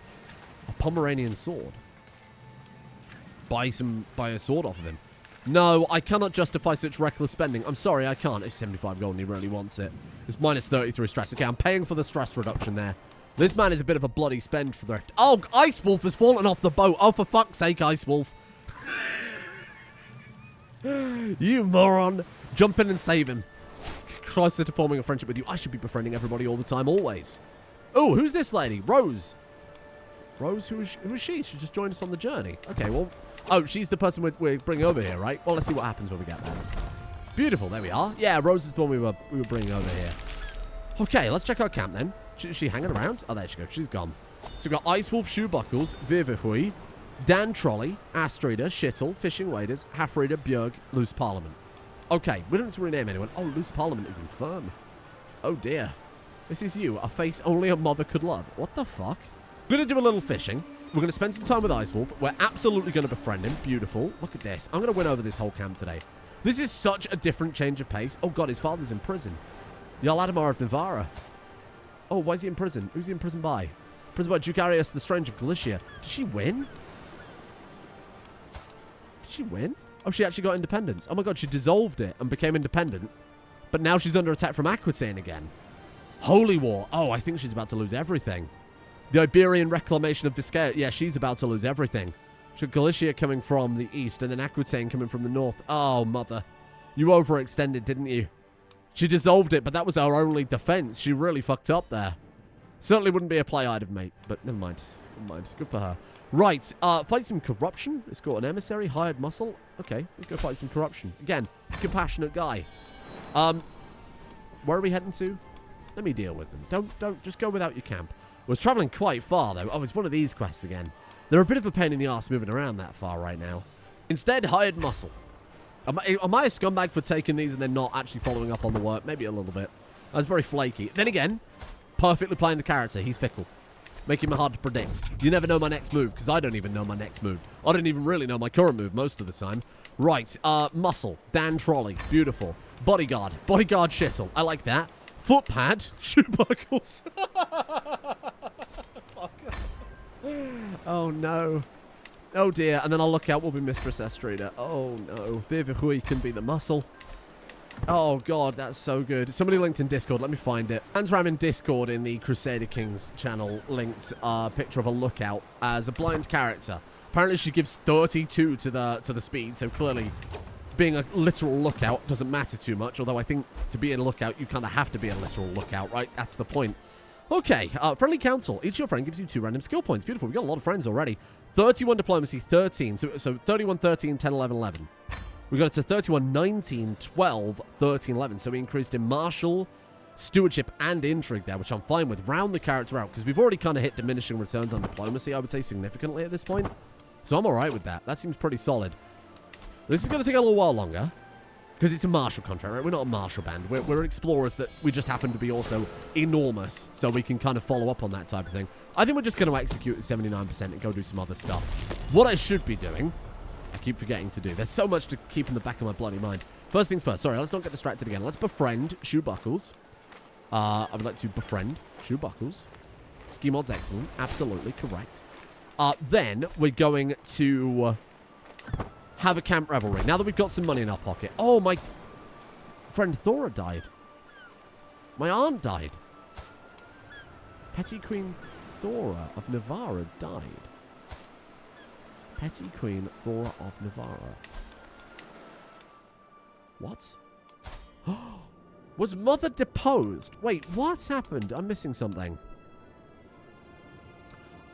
A Pomeranian sword. Buy a sword off of him. No, I cannot justify such reckless spending. I'm sorry, I can't. It's 75 gold and he really wants it. It's minus 33 stress. Okay, I'm paying for the stress reduction there. This man is a bit of a bloody spend for thrift. Oh, Ice Wolf has fallen off the boat. Oh, for fuck's sake, Ice Wolf. You moron. Jump in and save him. Closer to forming a friendship with you. I should be befriending everybody all the time, always. Oh, who's this lady? Rose. Rose, who is she? She just joined us on the journey. Okay, well... Oh, she's the person we're bringing over here, right? Well, let's see what happens when we get there. Beautiful, there we are. Yeah, Rose is the one we were bringing over here. Okay, let's check our camp then. Is she hanging around? Oh, there she goes. She's gone. So we've got Ice Wolf, Shoe Buckles, Vivihui, Dan Trolley, Astrader, Shittle, Fishing Waders, Half-Reader, Bjerg, Loose Parliament. Okay, we don't need to rename anyone. Oh, Loose Parliament is infirm. Oh dear. This is you, a face only a mother could love. What the fuck? We're going to do a little fishing. We're going to spend some time with Ice Wolf. We're absolutely going to befriend him. Beautiful. Look at this. I'm going to win over this whole camp today. This is such a different change of pace. Oh god, his father's in prison. Jarl Adamar of Navarra. Oh, why is he in prison? Who's he in prison by? Prison by Duke Arius the Strange of Galicia. Did she win? Did she win? Oh, she actually got independence. Oh my god, she dissolved it and became independent. But now she's under attack from Aquitaine again. Holy War. Oh, I think she's about to lose everything. The Iberian Reclamation of Vizcaya. Yeah, she's about to lose everything. So Galicia coming from the east and then Aquitaine coming from the north. Oh, mother. You overextended, didn't you? She dissolved it, but that was our only defense. She really fucked up there. Certainly wouldn't be a play I'd have made, but never mind. Never mind. Good for her. Right, fight some corruption. It's got an emissary, hired muscle. Okay, let's go fight some corruption. Again, he's a compassionate guy. Where are we heading to? Let me deal with them. Don't, just go without your camp. I was traveling quite far, though. Oh, it's one of these quests again. They're a bit of a pain in the arse moving around that far right now. Instead, hired muscle. Am I a scumbag for taking these and then not actually following up on the work? Maybe a little bit. I was very flaky. Then again, perfectly playing the character. He's fickle. Making him hard to predict. You never know my next move, because I don't even know my next move. I don't even really know my current move most of the time. Right, muscle. Dan Trolley. Beautiful. Bodyguard. Bodyguard Shittle. I like that. Footpad. Shoe buckles. Oh, no. Oh, dear. And then I'll look out. We'll be Mistress Estrada. Oh, no. Vivihui can be the muscle. Oh, God. That's so good. Somebody linked in Discord. Let me find it. Ansram in Discord in the Crusader Kings channel linked a picture of a lookout as a blind character. Apparently, she gives 32 to the speed. So, clearly, being a literal lookout doesn't matter too much. Although, I think to be a lookout, you kind of have to be a literal lookout, right? That's the point. Okay, friendly council. Each of your friend gives you 2 random skill points. Beautiful. We've got a lot of friends already. 31 diplomacy, 13. So 31, 13, 10, 11, 11. We got it to 31, 19, 12, 13, 11. So we increased in martial, stewardship, and intrigue there, which I'm fine with. Round the character out, because we've already kind of hit diminishing returns on diplomacy, I would say, significantly at this point. So I'm all right with that. That seems pretty solid. This is going to take a little while longer. Because it's a martial contract, right? We're not a martial band. We're explorers that we just happen to be also enormous. So we can kind of follow up on that type of thing. I think we're just going to execute at 79% and go do some other stuff. What I should be doing, I keep forgetting to do. There's so much to keep in the back of my bloody mind. First things first. Sorry, let's not get distracted again. Let's befriend Shoe Buckles. I would like to befriend Shoe Buckles. Ski mod's excellent. Absolutely correct. Then we're going to have a camp revelry. Now that we've got some money in our pocket. Oh, my friend Thora died. My aunt died. Petty Queen Thora of Navarra died. Petty Queen Thora of Navarra. What? Was mother deposed? Wait, what's happened? I'm missing something.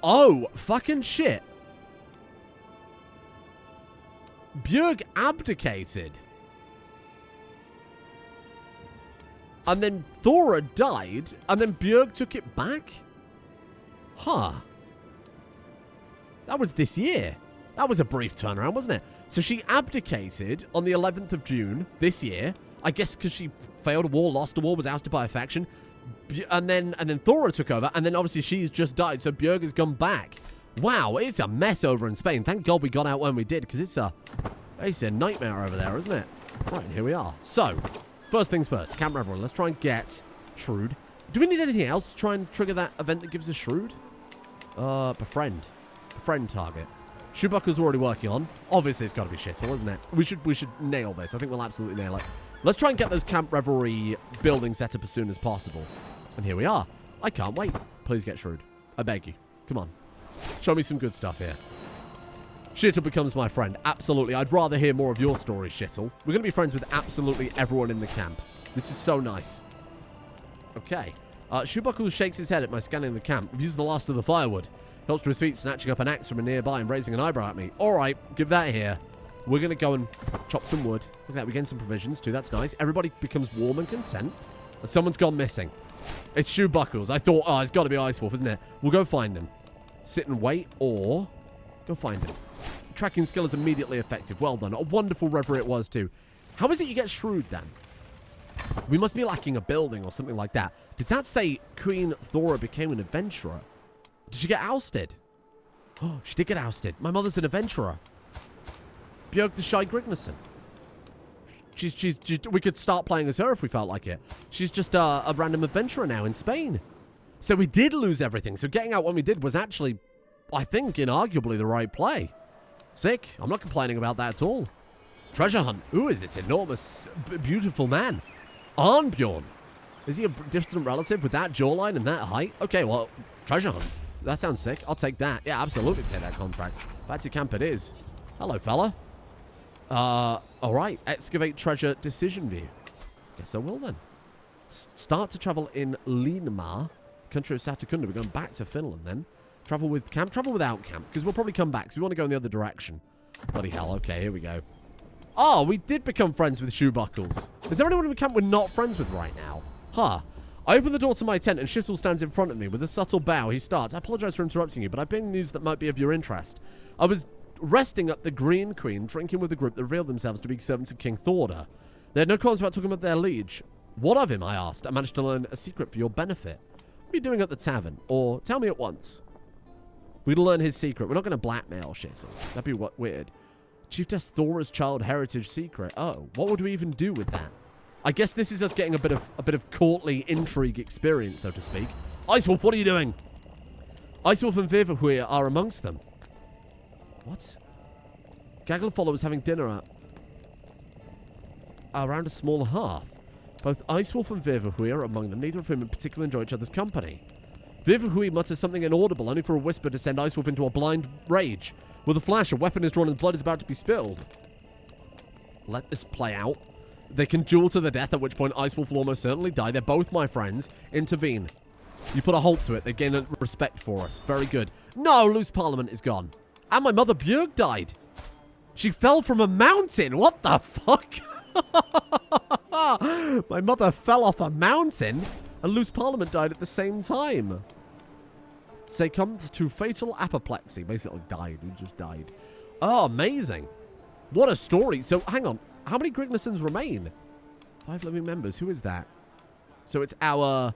Oh, fucking shit. Bjerg abdicated. And then Thora died, and then Bjerg took it back? Huh. That was this year. That was a brief turnaround, wasn't it? So she abdicated on the 11th of June this year. I guess because she failed a war, lost a war, was ousted by a faction. And then Thora took over, and then obviously she's just died, so Bjerg has gone back. Wow, it's a mess over in Spain. Thank God we got out when we did, because it's a nightmare over there, isn't it? Right, here we are. So, first things first, camp revelry. Let's try and get Shrewd. Do we need anything else to try and trigger that event that gives us Shrewd? Befriend. Befriend target. Shoebuckle's already working on. Obviously, it's got to be Shittle, isn't it? We should nail this. I think we'll absolutely nail it. Let's try and get those camp revelry buildings set up as soon as possible. And here we are. I can't wait. Please get Shrewd. I beg you. Come on. Show me some good stuff here. Shittle becomes my friend. Absolutely. I'd rather hear more of your story, Shittle. We're going to be friends with absolutely everyone in the camp. This is so nice. Okay. Shoebuckle shakes his head at my scanning the camp. We've used the last of the firewood. Helps to his feet, snatching up an axe from a nearby and raising an eyebrow at me. Alright, give that here. We're going to go and chop some wood. Look at that. We gain some provisions too. That's nice. Everybody becomes warm and content. Someone's gone missing. It's Shoebuckles. I thought, oh, it's got to be Ice Wolf, isn't it? We'll go find him. Sit and wait, or go find him. Tracking skill is immediately effective. Well done. A wonderful reverie it was, too. How is it you get shrewd, then? We must be lacking a building or something like that. Did that say Queen Thora became an adventurer? Did she get ousted? Oh, she did get ousted. My mother's an adventurer. Björk the Shy Grignason. We could start playing as her if we felt like it. She's just a random adventurer now in Spain. So we did lose everything. So getting out when we did was actually, I think, inarguably the right play. Sick. I'm not complaining about that at all. Treasure hunt. Who is this enormous, beautiful man? Arnbjorn. Is he a distant relative with that jawline and that height? Okay, well, treasure hunt. That sounds sick. I'll take that. Yeah, absolutely take that contract. Back to camp it is. Hello, fella. Alright. Excavate treasure decision view. Guess I will then. Start to travel in Linma, country of Satakunda. We're going back to Finland then. Travel with camp. Travel without camp, because we'll probably come back, because we want to go in the other direction. Bloody hell. Okay, here we go. Oh, we did become friends with Shoe Buckles. Is there anyone in the camp we're not friends with right now? Huh. I open the door to my tent and Schitzel stands in front of me. With a subtle bow, he starts. I apologize for interrupting you, but I bring news that might be of your interest. I was resting at the Green Queen, drinking with a group that revealed themselves to be servants of King Thorda. They had no qualms about talking about their liege. What of him, I asked. I managed to learn a secret for your benefit. What are you doing at the tavern? Or tell me at once. We'd learn his secret. We're not going to blackmail Schitzel. That'd be weird. Chiefess Thora's child heritage secret. Oh, what would we even do with that? I guess this is us getting a bit of courtly intrigue experience, so to speak. Icewolf, what are you doing? Icewolf and Viverhuir are amongst them. What? Gaggle of followers having dinner around a small hearth. Both Icewolf and Viverhuir are among them, neither of whom in particular enjoy each other's company. Viverhuir mutters something inaudible, only for a whisper to send Icewolf into a blind rage. With a flash, a weapon is drawn and blood is about to be spilled. Let this play out. They can duel to the death, at which point Icewolf will almost certainly die. They're both my friends. Intervene. You put a halt to it. They gain a respect for us. Very good. No, loose parliament is gone. And my mother Björk died. She fell from a mountain. What the fuck? My mother fell off a mountain and loose parliament died at the same time. Succumbed to fatal apoplexy. Basically died. He just died. Oh, amazing. What a story. So, hang on. How many Grignasons remain? 5 living members. Who is that? So, it's our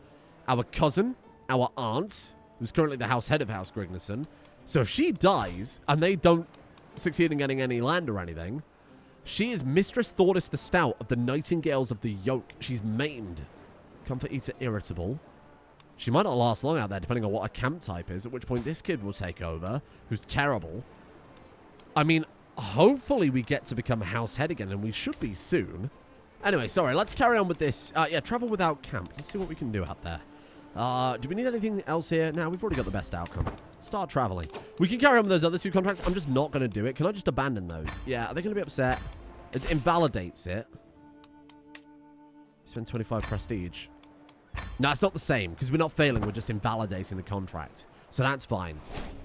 cousin, our aunt, who's currently the house head of House Grignason. So, if she dies, and they don't succeed in getting any land or anything, she is Mistress Thordis the Stout of the Nightingales of the Yoke. She's maimed. Comfort Eater Irritable. She might not last long out there, depending on what her camp type is, at which point this kid will take over, who's terrible. I mean, hopefully we get to become house head again, and we should be soon. Anyway, sorry, let's carry on with this. Yeah, travel without camp. Let's see what we can do out there. Do we need anything else here? No, we've already got the best outcome. Start traveling. We can carry on with those other 2 contracts. I'm just not going to do it. Can I just abandon those? Yeah, are they going to be upset? It invalidates it. Spend 25 prestige. No, it's not the same, because we're not failing. We're just invalidating the contract. So that's fine.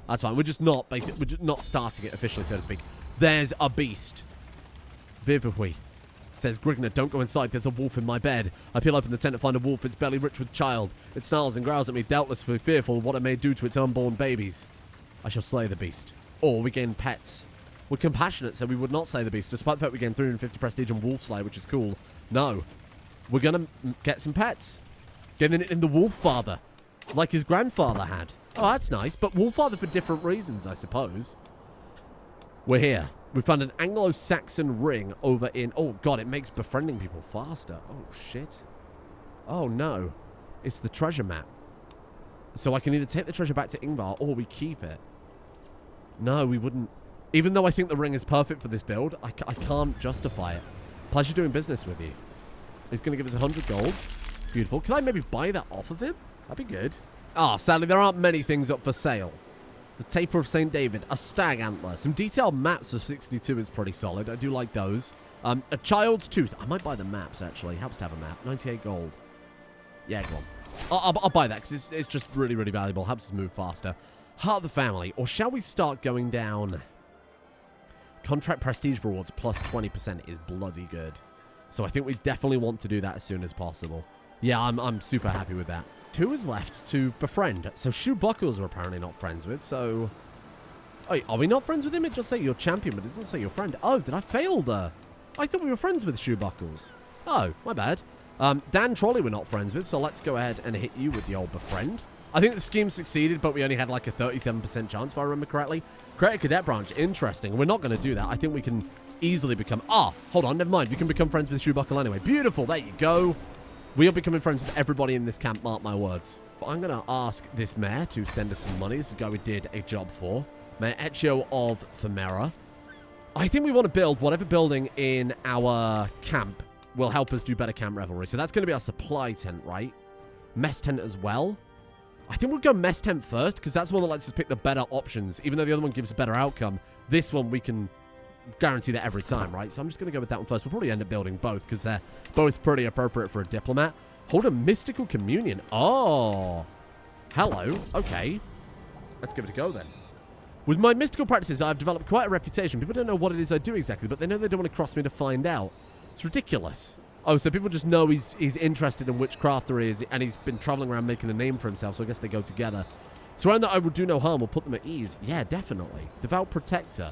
That's fine. We're just not we're just not starting it officially, so to speak. There's a beast. Viverhui says, Grigna, don't go inside. There's a wolf in my bed. I peel open the tent to find a wolf. It's belly rich with child. It snarls and growls at me, doubtlessly fearful of what it may do to its unborn babies. I shall slay the beast. Or we gain pets. We're compassionate, so we would not slay the beast, despite the fact we gain 350 prestige on wolf slay, which is cool. No. We're going to get some pets. Getting it in the wolf father, like his grandfather had. Oh, that's nice, but wolf father for different reasons, I suppose. We're here. We found an Anglo-Saxon ring over in... Oh, God, it makes befriending people faster. Oh, shit. Oh, no. It's the treasure map. So I can either take the treasure back to Ingvar or we keep it. No, we wouldn't. Even though I think the ring is perfect for this build, I can't justify it. Pleasure doing business with you. He's going to give us 100 gold. Beautiful. Can I maybe buy that off of him? That'd be good. Ah, sadly, there aren't many things up for sale. The Taper of St. David, a stag antler. Some detailed maps of 62 is pretty solid. I do like those. A child's tooth. I might buy the maps, actually. Helps to have a map. 98 gold. Yeah, go on. I'll buy that, because it's just really, really valuable. Helps us move faster. Heart of the family. Or shall we start going down... Contract prestige rewards plus 20% is bloody good. So I think we definitely want to do that as soon as possible. Yeah, I'm super happy with that. Who is left to befriend? So Shoe Buckles we're apparently not friends with, so... Wait, are we not friends with him? It just say your champion, but it doesn't say your friend. Oh, did I fail there? I thought we were friends with Shoe Buckles. Oh, my bad. Dan Trolley we're not friends with, so let's go ahead and hit you with the old befriend. I think the scheme succeeded, but we only had like a 37% chance, if I remember correctly. Create a cadet branch. Interesting. We're not going to do that. I think we can easily become... Ah, hold on. Never mind. We can become friends with Shoe Buckle anyway. Beautiful. There you go. We are becoming friends with everybody in this camp, mark my words. But I'm going to ask this mayor to send us some money. This is a guy we did a job for. Mayor Etcho of Femera. I think we want to build whatever building in our camp will help us do better camp revelry. So that's going to be our supply tent, right? Mess tent as well. I think we'll go mess tent first, because that's the one that lets us pick the better options. Even though the other one gives a better outcome, this one we can guarantee that every time, right? So I'm just going to go with that one first. We'll probably end up building both, because they're both pretty appropriate for a diplomat. Hold a mystical communion. Oh. Hello. Okay. Let's give it a go then. With my mystical practices, I've developed quite a reputation. People don't know what it is I do exactly, but they know they don't want to cross me to find out. It's ridiculous. Oh, so people just know he's interested in witchcrafter he is, and he's been traveling around making a name for himself, so I guess they go together. Swearing that I will do no harm will put them at ease. Yeah, definitely. Devout Protector.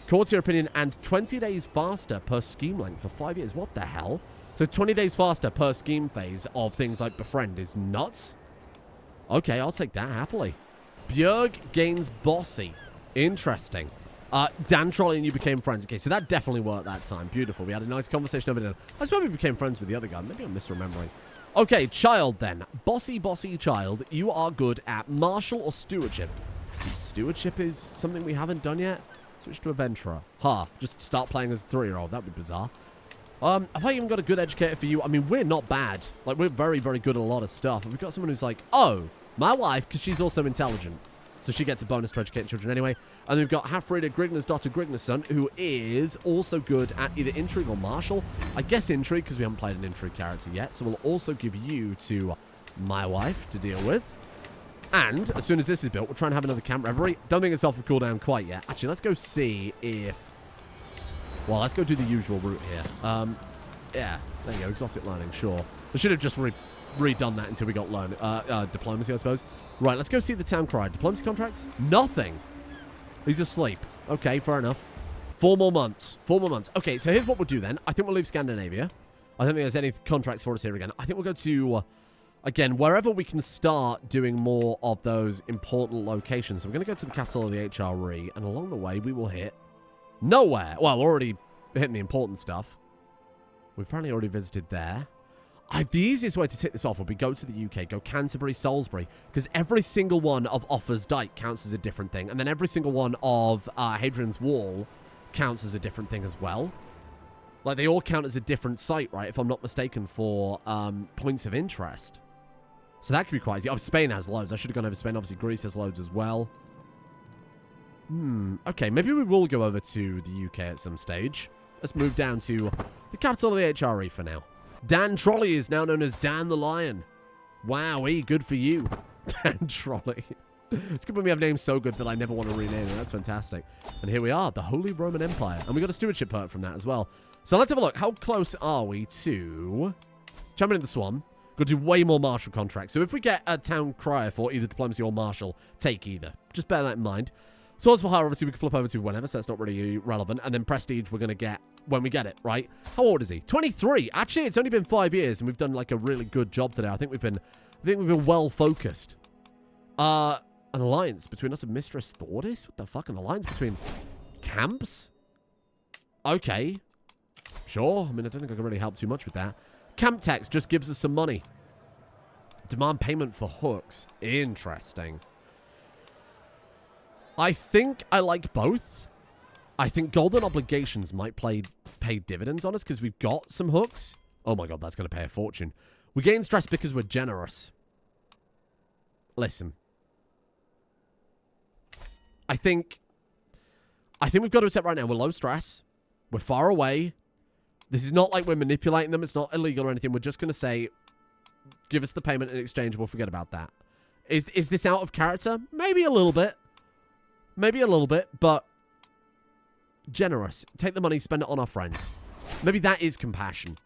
Courtier opinion and 20 days faster per scheme length for 5 years. What the hell? So 20 days faster per scheme phase of things like Befriend is nuts? Okay, I'll take that happily. Bjerg gains Bossy. Interesting. Dan Trolley and you became friends. Okay, so that definitely worked that time. Beautiful. We had a nice conversation over dinner. I swear we became friends with the other guy. Maybe I'm misremembering. Okay, child then. Bossy child. You are good at martial or stewardship. I guess stewardship is something we haven't done yet. Switch to adventurer. Just start playing as a 3-year-old. That'd be bizarre. Have I even got a good educator for you? I mean, we're not bad. Like, we're very, very good at a lot of stuff. And we've got someone who's like, oh, my wife, because she's also intelligent. So she gets a bonus to educating children anyway. And we've got half-breeder Grigner's daughter, Grigner's son, who is also good at either intrigue or martial. I guess intrigue, because we haven't played an intrigue character yet. So we'll also give you to my wife to deal with. And as soon as this is built, we'll try and have another camp revelry. Don't think it's off the cooldown quite yet. Actually, let's go see if... Well, let's go do the usual route here. Yeah, there you go. Exotic learning, sure. I should have just redone that until we got diplomacy, I suppose. Right, let's go see the town crier. Diplomacy contracts? Nothing. He's asleep. Okay, fair enough. 4 more months. 4 more months. Okay, so here's what we'll do then. I think we'll leave Scandinavia. I don't think there's any contracts for us here again. I think we'll go to, again, wherever we can start doing more of those important locations. So we're going to go to the capital of the HRE, and along the way, we will hit nowhere. Well, we're already hitting the important stuff. We've apparently already visited there. The easiest way to tick this off would be go to the UK, go Canterbury, Salisbury, because every single one of Offa's Dyke counts as a different thing, and then every single one of Hadrian's Wall counts as a different thing as well. Like, they all count as a different site, right, if I'm not mistaken, for points of interest. So that could be quite easy. Oh, Spain has loads. I should have gone over Spain. Obviously, Greece has loads as well. Okay, maybe we will go over to the UK at some stage. Let's move down to the capital of the HRE for now. Dan Trolley is now known as Dan the Lion. Wowee, good for you. Dan Trolley. It's good when we have names so good that I never want to rename them. That's fantastic. And here we are, the Holy Roman Empire. And we got a stewardship perk from that as well. So let's have a look. How close are we to Champion of the Swan? Got to do way more martial contracts. So if we get a town crier for either diplomacy or martial, take either. Just bear that in mind. Swords for hire, obviously, we can flip over to whenever, so that's not really relevant. And then prestige, we're going to get when we get it, right? How old is he? 23. Actually, it's only been 5 years, and we've done, like, a really good job today. I think we've been well-focused. An alliance between us and Mistress Thordis? What the fuck? An alliance between camps? Okay. Sure. I mean, I don't think I can really help too much with that. Camp tax just gives us some money. Demand payment for hooks. Interesting. I think I like both. I think golden obligations might pay dividends on us because we've got some hooks. Oh my god, that's going to pay a fortune. We gain stress because we're generous. Listen. I think we've got to accept right now we're low stress. We're far away. This is not like we're manipulating them. It's not illegal or anything. We're just going to say, give us the payment in exchange. We'll forget about that. Is this out of character? Maybe a little bit. Maybe a little bit, but generous. Take the money, spend it on our friends. Maybe that is compassion.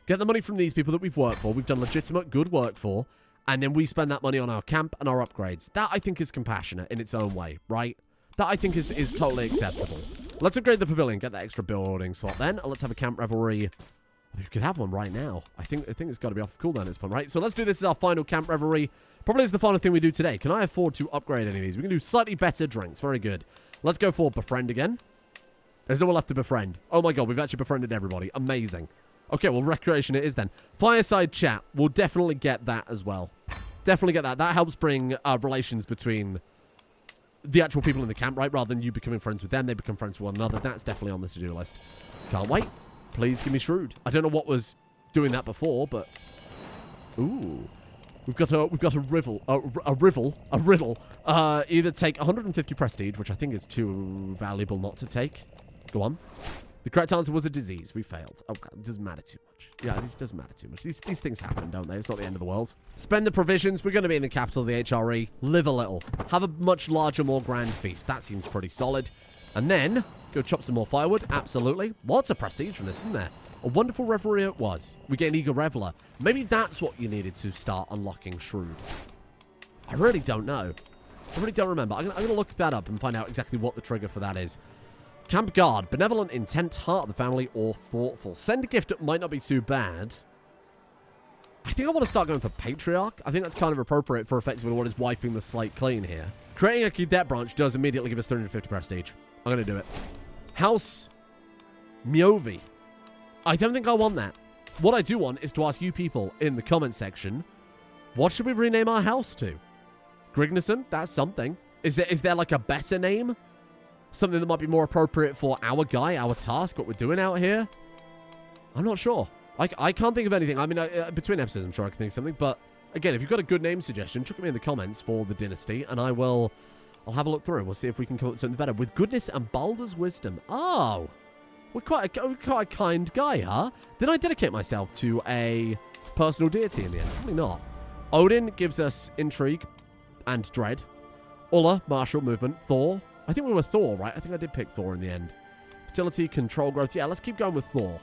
Get the money from these people that we've worked for, we've done legitimate, good work for, and then we spend that money on our camp and our upgrades. That, I think, is compassionate in its own way, right? That, I think, is totally acceptable. Let's upgrade the pavilion, get that extra building slot then, and let's have a camp revelry. We could have one right now. I think it's got to be off of cooldown at this point, right? So let's do this as our final camp revelry. Probably is the final thing we do today. Can I afford to upgrade any of these? We can do slightly better drinks. Very good. Let's go for befriend again. There's no one left to befriend. Oh my god, we've actually befriended everybody. Amazing. Okay, well, recreation it is then. Fireside chat. We'll definitely get that as well. Definitely get that. That helps bring relations between the actual people in the camp, right? Rather than you becoming friends with them, they become friends with one another. That's definitely on the to-do list. Can't wait. Please give me shrewd. I don't know what was doing that before, but... Ooh. We've got a riddle. Either take 150 prestige, which I think is too valuable not to take. Go on. The correct answer was a disease. We failed. Oh, God, it doesn't matter too much. Yeah, this doesn't matter too much. These things happen, don't they? It's not the end of the world. Spend the provisions. We're going to be in the capital of the HRE. Live a little. Have a much larger, more grand feast. That seems pretty solid. And then, go chop some more firewood. Absolutely. Lots of prestige from this, isn't there? A wonderful revelry it was. We get an eager reveler. Maybe that's what you needed to start unlocking shrewd. I really don't know. I really don't remember. I'm going to look that up and find out exactly what the trigger for that is. Camp guard. Benevolent intent, heart of the family, or thoughtful. Send a gift that might not be too bad. I think I want to start going for patriarch. I think that's kind of appropriate for effectively what is wiping the slate clean here. Creating a cadet branch does immediately give us 350 prestige. I'm going to do it. House Miovi. I don't think I want that. What I do want is to ask you people in the comment section, what should we rename our house to? Grignason? That's something. Is there like a better name? Something that might be more appropriate for our guy, our task, what we're doing out here? I'm not sure. I can't think of anything. I mean, between episodes, I'm sure I can think of something. But again, if you've got a good name suggestion, chuck it me in the comments for the dynasty, and I'll have a look through. We'll see if we can come up with something better. With goodness and Baldur's wisdom. Oh, we're quite a kind guy, huh? Did I dedicate myself to a personal deity in the end? Probably not. Odin gives us intrigue and dread. Ulla, martial movement. Thor. I think we were Thor, right? I think I did pick Thor in the end. Fertility, control, growth. Yeah, let's keep going with Thor.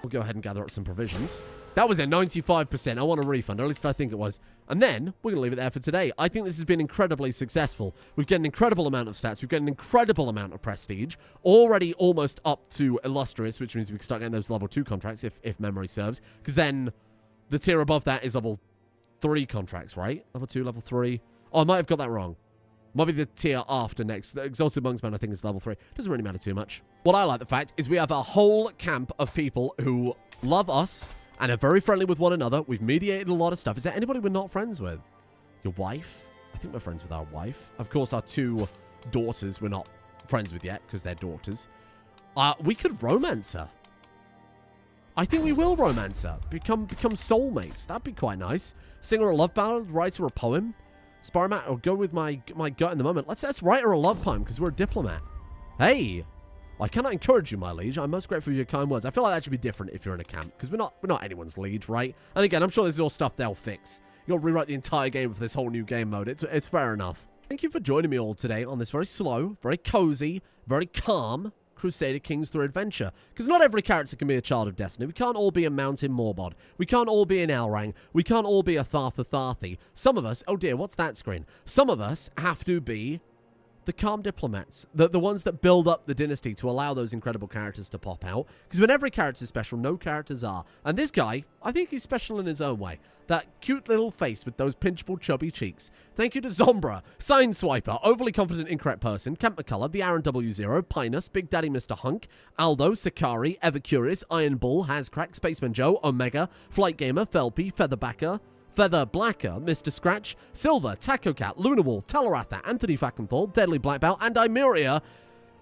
We'll go ahead and gather up some provisions. That was a 95%. I want a refund, or at least I think it was. And then, we're going to leave it there for today. I think this has been incredibly successful. We've got an incredible amount of stats. We've got an incredible amount of prestige. Already almost up to illustrious, which means we can start getting those level 2 contracts, if memory serves. Because then, the tier above that is level 3 contracts, right? Level 2, level 3. Oh, I might have got that wrong. Might be the tier after next. The Exalted Monksman, I think, is level 3. Doesn't really matter too much. What I like the fact is we have a whole camp of people who love us and are very friendly with one another. We've mediated a lot of stuff. Is there anybody we're not friends with? Your wife? I think we're friends with our wife. Of course, our 2 daughters we're not friends with yet because they're daughters. We could romance her. I think we will romance her. Become soulmates. That'd be quite nice. Sing her a love ballad, write her a poem. Sparmat, or go with my gut in the moment. Let's write her a love poem because we're a diplomat. Hey, I cannot encourage you, my liege. I'm most grateful for your kind words. I feel like that should be different if you're in a camp because we're not anyone's liege, right? And again, I'm sure this is all stuff they'll fix. You'll rewrite the entire game for this whole new game mode. It's fair enough. Thank you for joining me all today on this very slow, very cozy, very calm Crusader Kings 3 adventure. Because not every character can be a child of destiny. We can't all be a Mountain Morbod. We can't all be an Elrang. We can't all be a Thartha. Some of us, oh dear, what's that screen? Some of us have to be the calm diplomats. The ones that build up the dynasty to allow those incredible characters to pop out. Because when every character is special, no characters are. And this guy, I think he's special in his own way. That cute little face with those pinchable chubby cheeks. Thank you to Zombra, Sign Swiper, Overly Confident Incorrect Person, Kemp McCullough, the Aaron W0, Pinus, Big Daddy Mr. Hunk, Aldo, Sakari, Evercurious, Iron Bull, Hascrack, Spaceman Joe, Omega, Flight Gamer, Felpy, Featherbacker, Feather Blacker, Mr. Scratch, Silver, Taco Cat, Luna Wolf, Talaratha, Anthony Fackenthal, Deadly Black Belt, and Imeria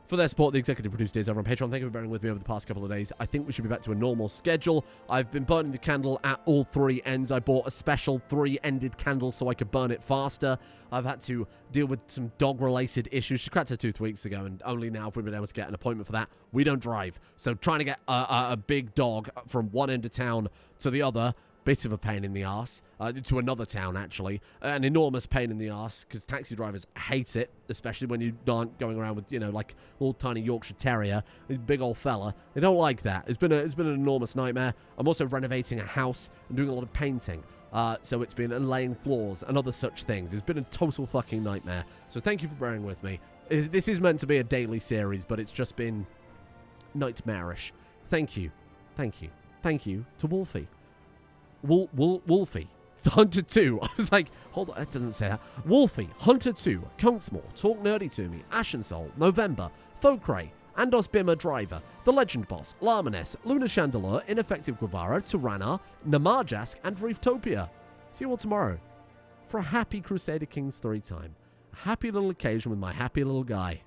for their support. The executive producer is over on Patreon. Thank you for bearing with me over the past couple of days. I think we should be back to a normal schedule. I've been burning the candle at all 3 ends. I bought a special 3-ended candle so I could burn it faster. I've had to deal with some dog-related issues. She cracked her tooth weeks ago, and only now have we been able to get an appointment for that. We don't drive, so trying to get a big dog from one end of town to the other, bit of a pain in the arse. To another town, actually. An enormous pain in the arse, because taxi drivers hate it, especially when you aren't going around with, you know, like a little tiny Yorkshire Terrier, a big old fella. They don't like that. It's been an enormous nightmare. I'm also renovating a house and doing a lot of painting. So it's been laying floors and other such things. It's been a total fucking nightmare. So thank you for bearing with me. This is meant to be a daily series, but it's just been nightmarish. Thank you. Thank you. Thank you to Wolfie. Wolfie. Hunter 2. I was like, hold on, that doesn't say that. Wolfie, Hunter 2, Kunksmore, Talk Nerdy to Me, Ashen Soul, November, Fokray, Andos Bimmer Driver, The Legend Boss, Larmanes, Luna Chandelure, Ineffective Guevara, Tyranos, Namarjask, and Reeftopia. See you all tomorrow for a happy Crusader Kings 3 time. A happy little occasion with my happy little guy.